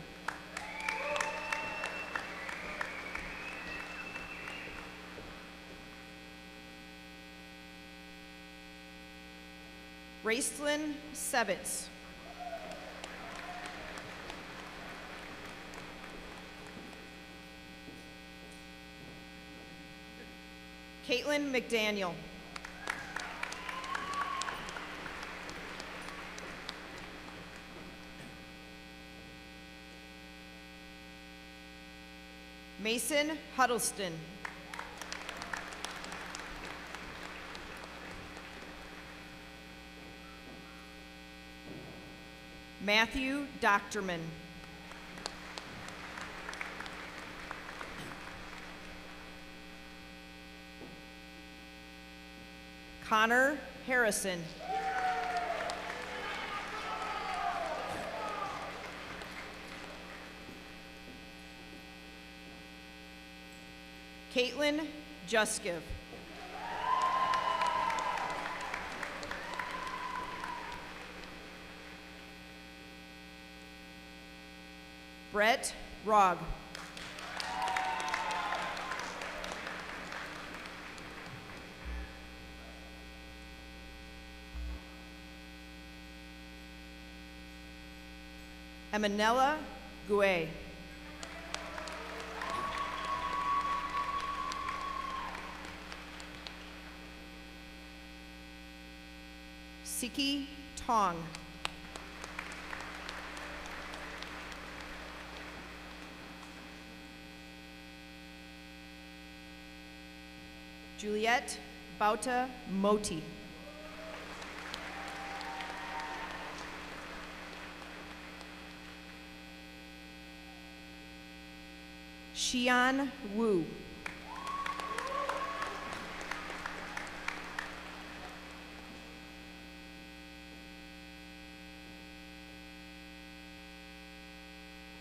Racelyn Sevitz. Caitlin McDaniel. Mason Huddleston. Matthew Doctorman. Connor Harrison. Caitlin Juskiv. Brett Rogg. Emanella Gouet. Siki Tong. Juliette Bauta Moti. Xian Wu.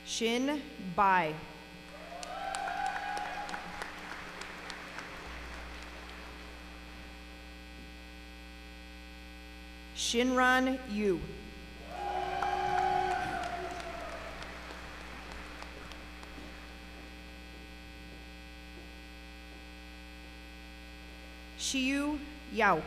Shin Bai. Shinran Yu. Xiu Yao.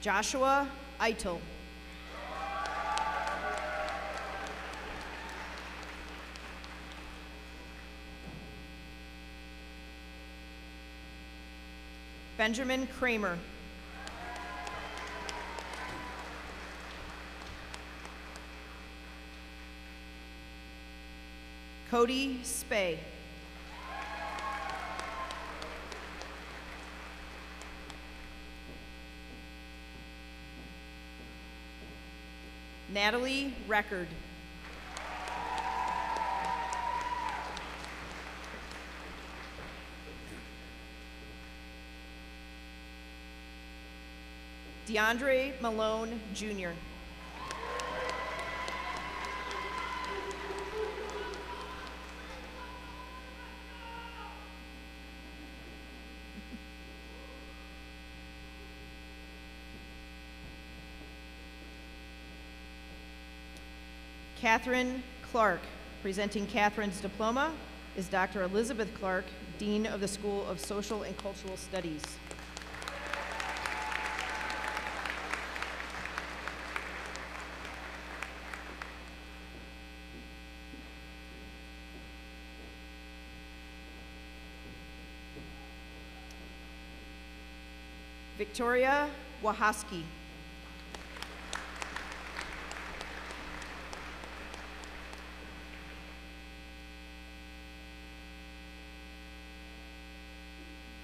Joshua Eitel. Benjamin Kramer. Cody Spay. Natalie Record. DeAndre Malone, Jr. Catherine Clark. Presenting Catherine's diploma is Dr. Elizabeth Clark, Dean of the School of Social and Cultural Studies. Victoria Wahaski.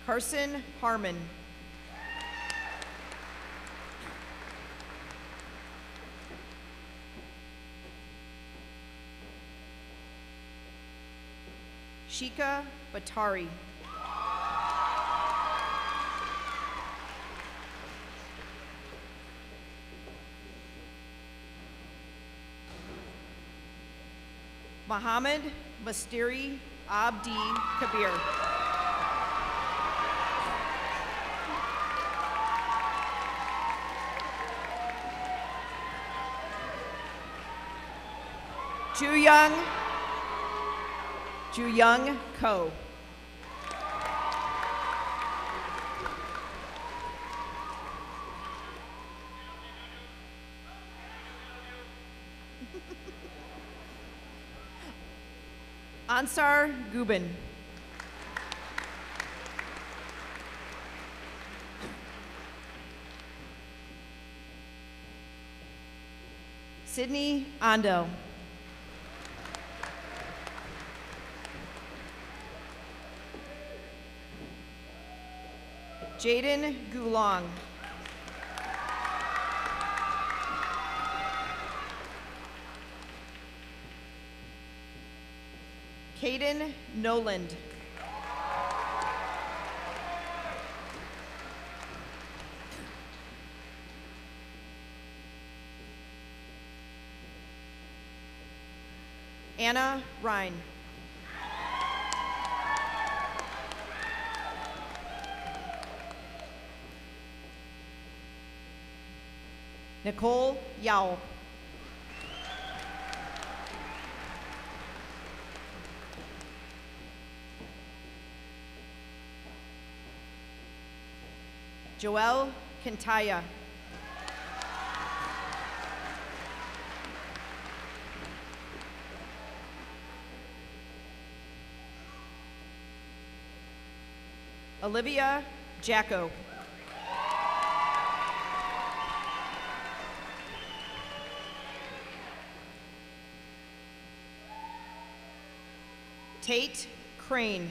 Carson Harmon. Shika Batari. Mohammed Mastiri Abdi Kabir. Juyung Ko. Ansar Gubin. Sydney Ando. Jaden Gulong. Caden Noland. Anna Rhine. Nicole Yao. Joelle Kentaya. Olivia Jacko. Tate Crane.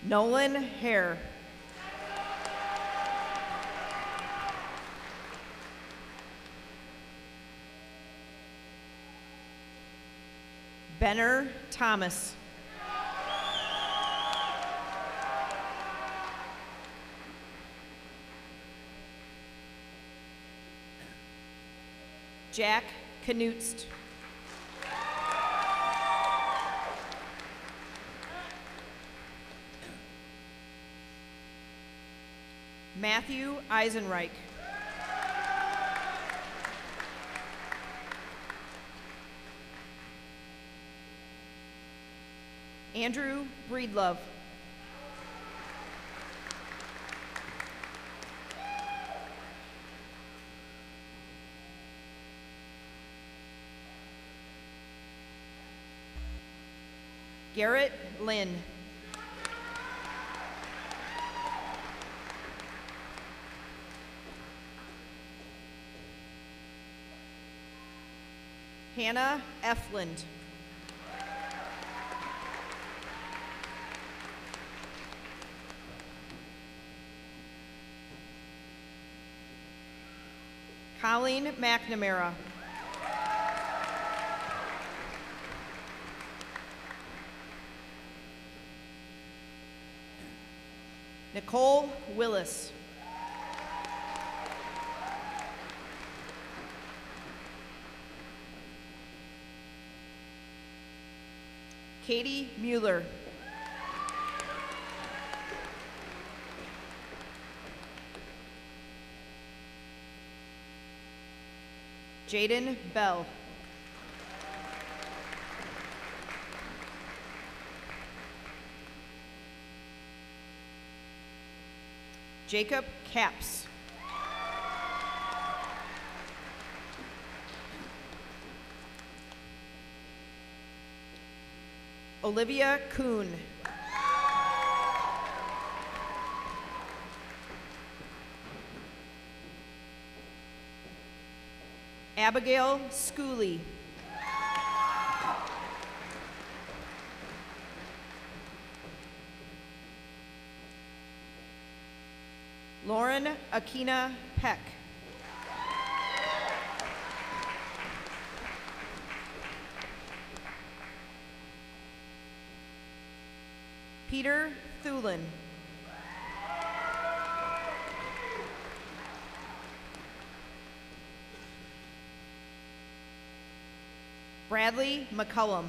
Nolan Hare. Benner Thomas. Jack Knutst. Matthew Eisenreich. Andrew Breedlove. Garrett Lynn. Hannah Efland. Colleen McNamara. Nicole Willis. Katie Mueller. Jaden Bell. Jacob Capps. Olivia Kuhn. Abigail Schooley. Lauren Akina Peck. Peter Thulin. Bradley McCullum.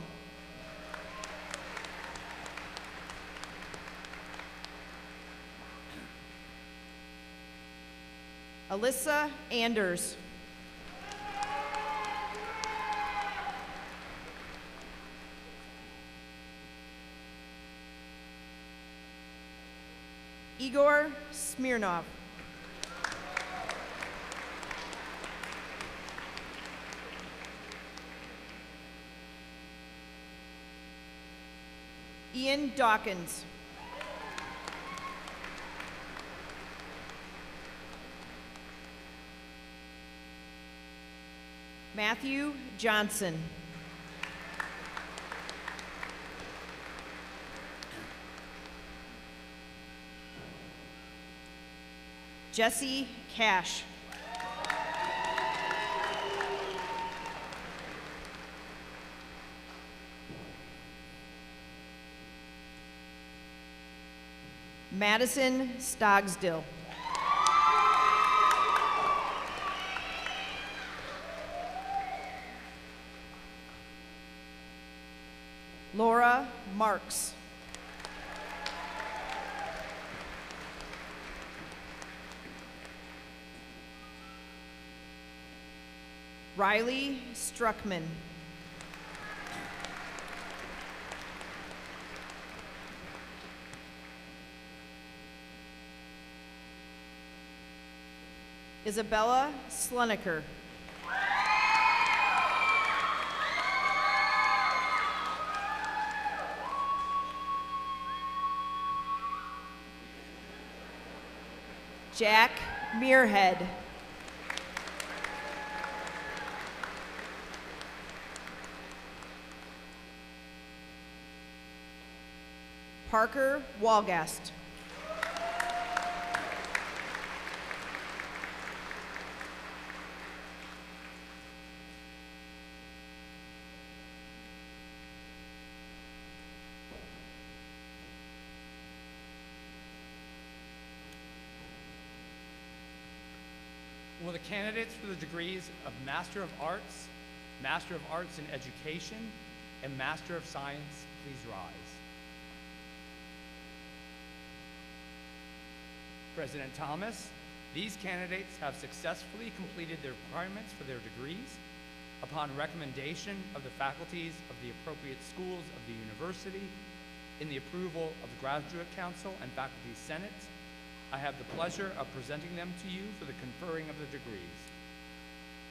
Alyssa Anders. Igor Smirnov. Ian Dawkins. Matthew Johnson. Jesse Cash. Madison Stogsdill. Laura Marks. Riley Struckman. Isabella Sluneker. Jack Muirhead. Parker Walgast. Will the candidates for the degrees of Master of Arts, Master of Arts in Education, and Master of Science please rise? President Thomas, these candidates have successfully completed their requirements for their degrees. Upon recommendation of the faculties of the appropriate schools of the university, in the approval of the Graduate Council and Faculty Senate, I have the pleasure of presenting them to you for the conferring of the degrees.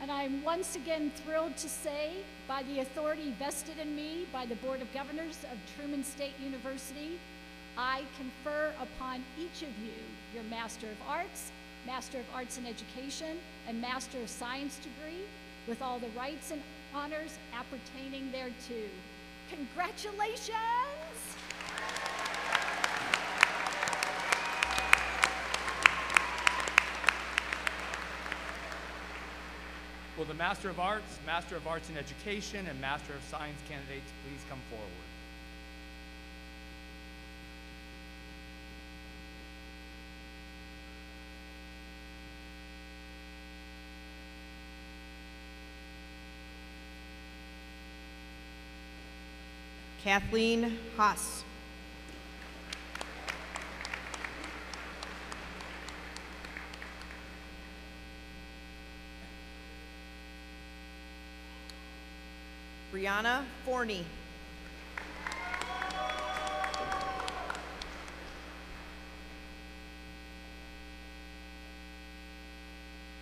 And I'm once again thrilled to say, by the authority vested in me by the Board of Governors of Truman State University, I confer upon each of you your Master of Arts in Education, and Master of Science degree, with all the rights and honors appertaining thereto. Congratulations! Will the Master of Arts in Education, and Master of Science candidates please come forward? Kathleen Haas. Brianna Forney.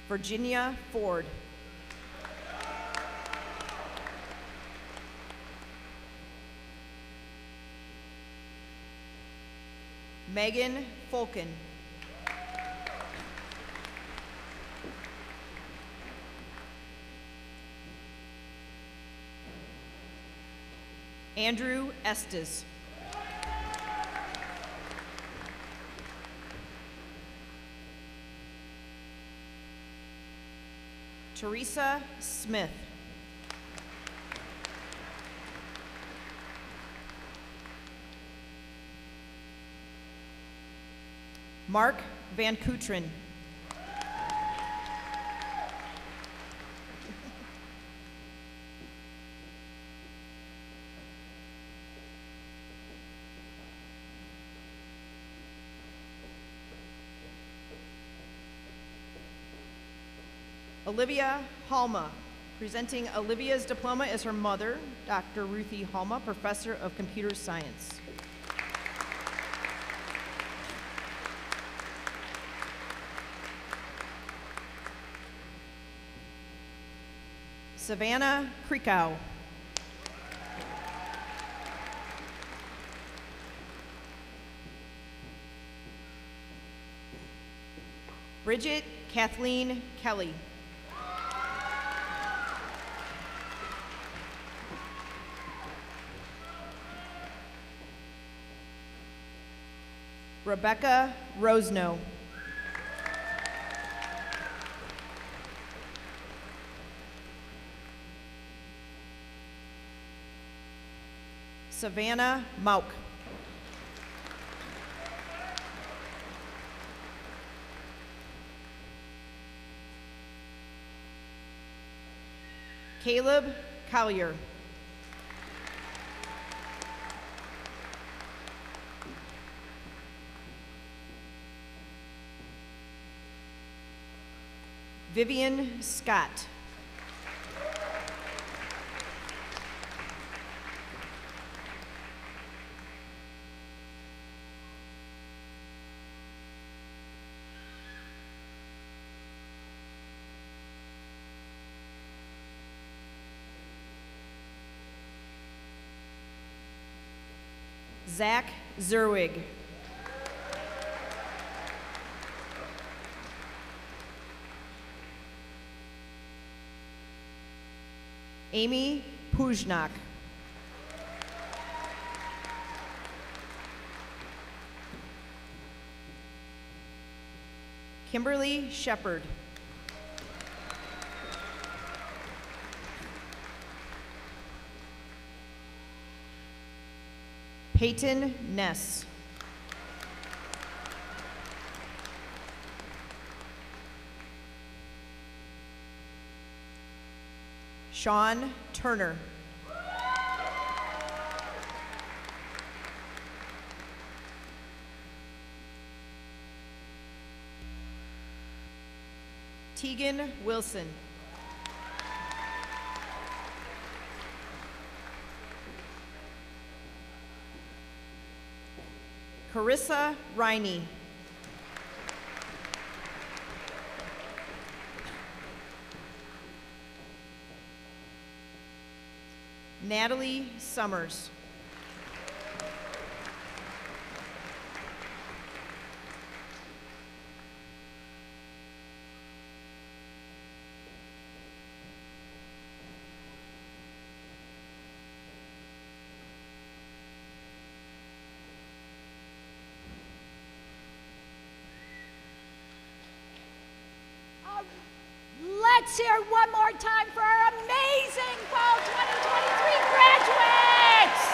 Virginia Ford. Megan Fulkin. Andrew Estes. Teresa Smith. Mark Van Kootren. Olivia Halma. Presenting Olivia's diploma is her mother, Dr. Ruthie Halma, Professor of Computer Science. Savannah Krikow. Bridget Kathleen Kelly. Rebecca Rosno. Savannah Mauk. Caleb Collier. Vivian Scott. Zach Zerwig. Amy Pujnak. Kimberly Shepard. Peyton Ness. Sean Turner. Tegan Wilson. Carissa Riney. Natalie Summers. Let's hear one more time for our amazing Fall 2023 graduates!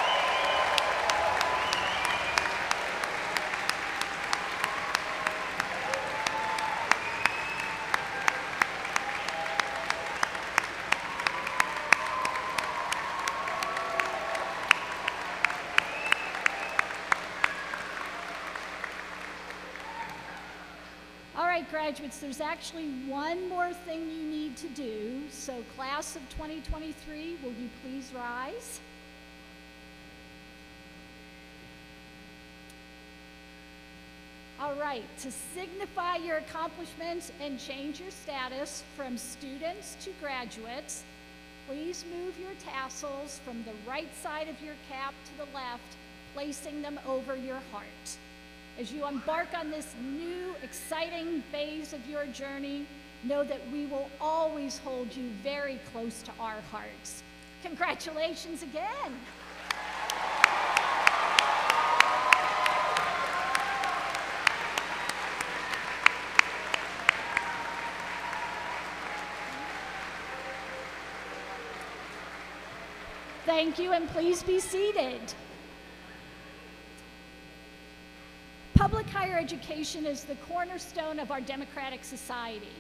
All right, graduates, there's actually one more thing you need to do. So class of 2023, will you please rise? All right, to signify your accomplishments and change your status from students to graduates, please move your tassels from the right side of your cap to the left, placing them over your heart. As you embark on this new, exciting phase of your journey, know that we will always hold you very close to our hearts. Congratulations again. Thank you, and please be seated. Public higher education is the cornerstone of our democratic society.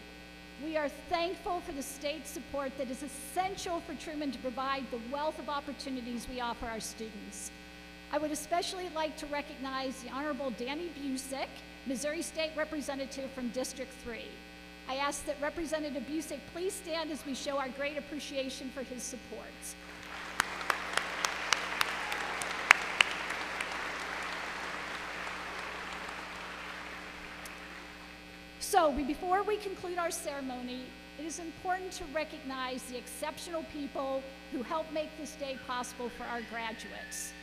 We are thankful for the state's support that is essential for Truman to provide the wealth of opportunities we offer our students. I would especially like to recognize the Honorable Danny Busick, Missouri State Representative from District 3. I ask that Representative Busick please stand as we show our great appreciation for his support. So, before we conclude our ceremony, it is important to recognize the exceptional people who help make this day possible for our graduates.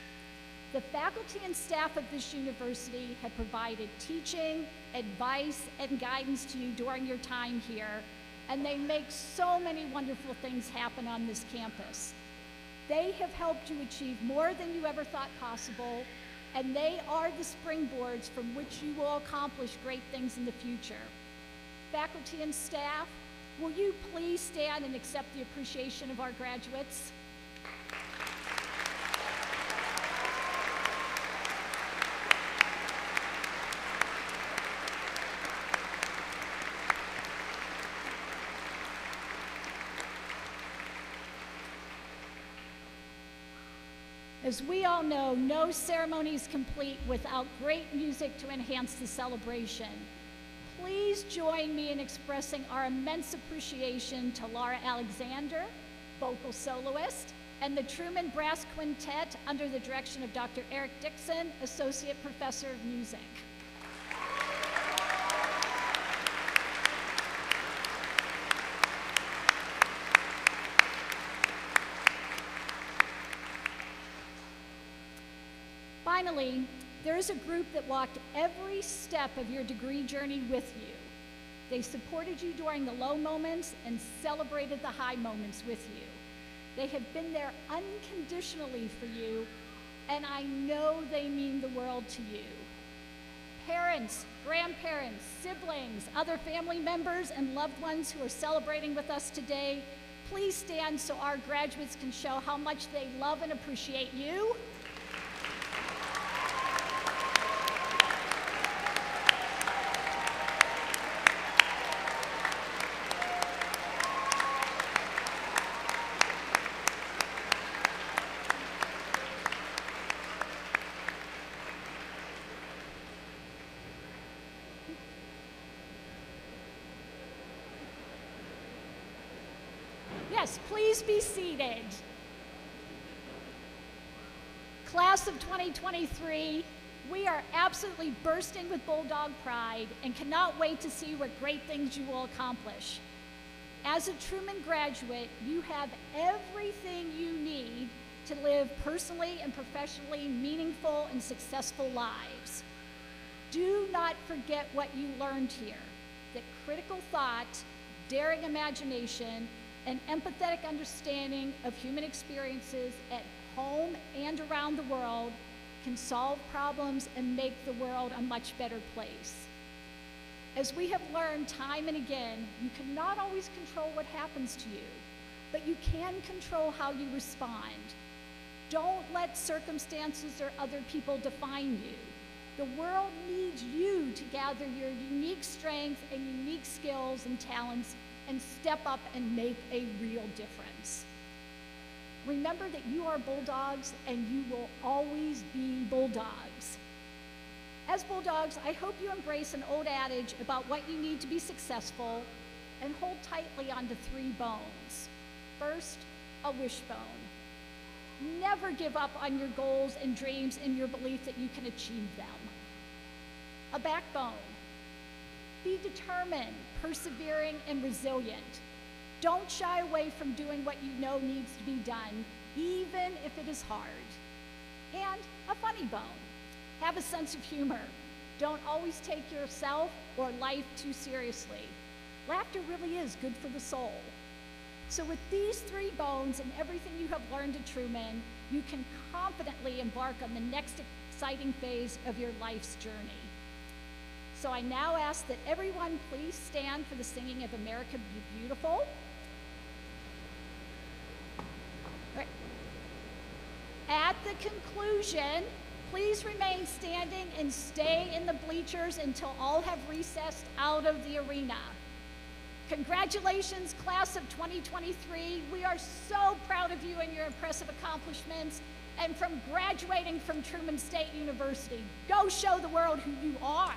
The faculty and staff of this university have provided teaching, advice, and guidance to you during your time here, and they make so many wonderful things happen on this campus. They have helped you achieve more than you ever thought possible, and they are the springboards from which you will accomplish great things in the future. Faculty and staff, will you please stand and accept the appreciation of our graduates? As we all know, no ceremony is complete without great music to enhance the celebration. please join me in expressing our immense appreciation to Laura Alexander, vocal soloist, and the Truman Brass Quintet under the direction of Dr. Eric Dixon, Associate Professor of Music. Finally, there is a group that walked every step of your degree journey with you. They supported you during the low moments and celebrated the high moments with you. They have been there unconditionally for you, and I know they mean the world to you. Parents, grandparents, siblings, other family members, and loved ones who are celebrating with us today, please stand so our graduates can show how much they love and appreciate you. Yes, please be seated. Class of 2023, we are absolutely bursting with Bulldog pride and cannot wait to see what great things you will accomplish. As a Truman graduate, you have everything you need to live personally and professionally meaningful and successful lives. Do not forget what you learned here, that critical thought, daring imagination, and empathetic understanding of human experiences at home and around the world can solve problems and make the world a much better place. As we have learned time and again, you cannot always control what happens to you, but you can control how you respond. Don't let circumstances or other people define you. The world needs you to gather your unique strengths and unique skills and talents and step up and make a real difference. Remember that you are Bulldogs and you will always be Bulldogs. As Bulldogs, I hope you embrace an old adage about what you need to be successful and hold tightly onto 3 bones. First, a wishbone. Never give up on your goals and dreams and your belief that you can achieve them. A backbone. Be determined, persevering, and resilient. Don't shy away from doing what you know needs to be done, even if it is hard. And a funny bone. Have a sense of humor. Don't always take yourself or life too seriously. Laughter really is good for the soul. So with these 3 bones and everything you have learned at Truman, you can confidently embark on the next exciting phase of your life's journey. So I now ask that everyone please stand for the singing of America Be Beautiful. All right. At the conclusion, please remain standing and stay in the bleachers until all have recessed out of the arena. Congratulations, class of 2023. We are so proud of you and your impressive accomplishments and from graduating from Truman State University. Go show the world who you are.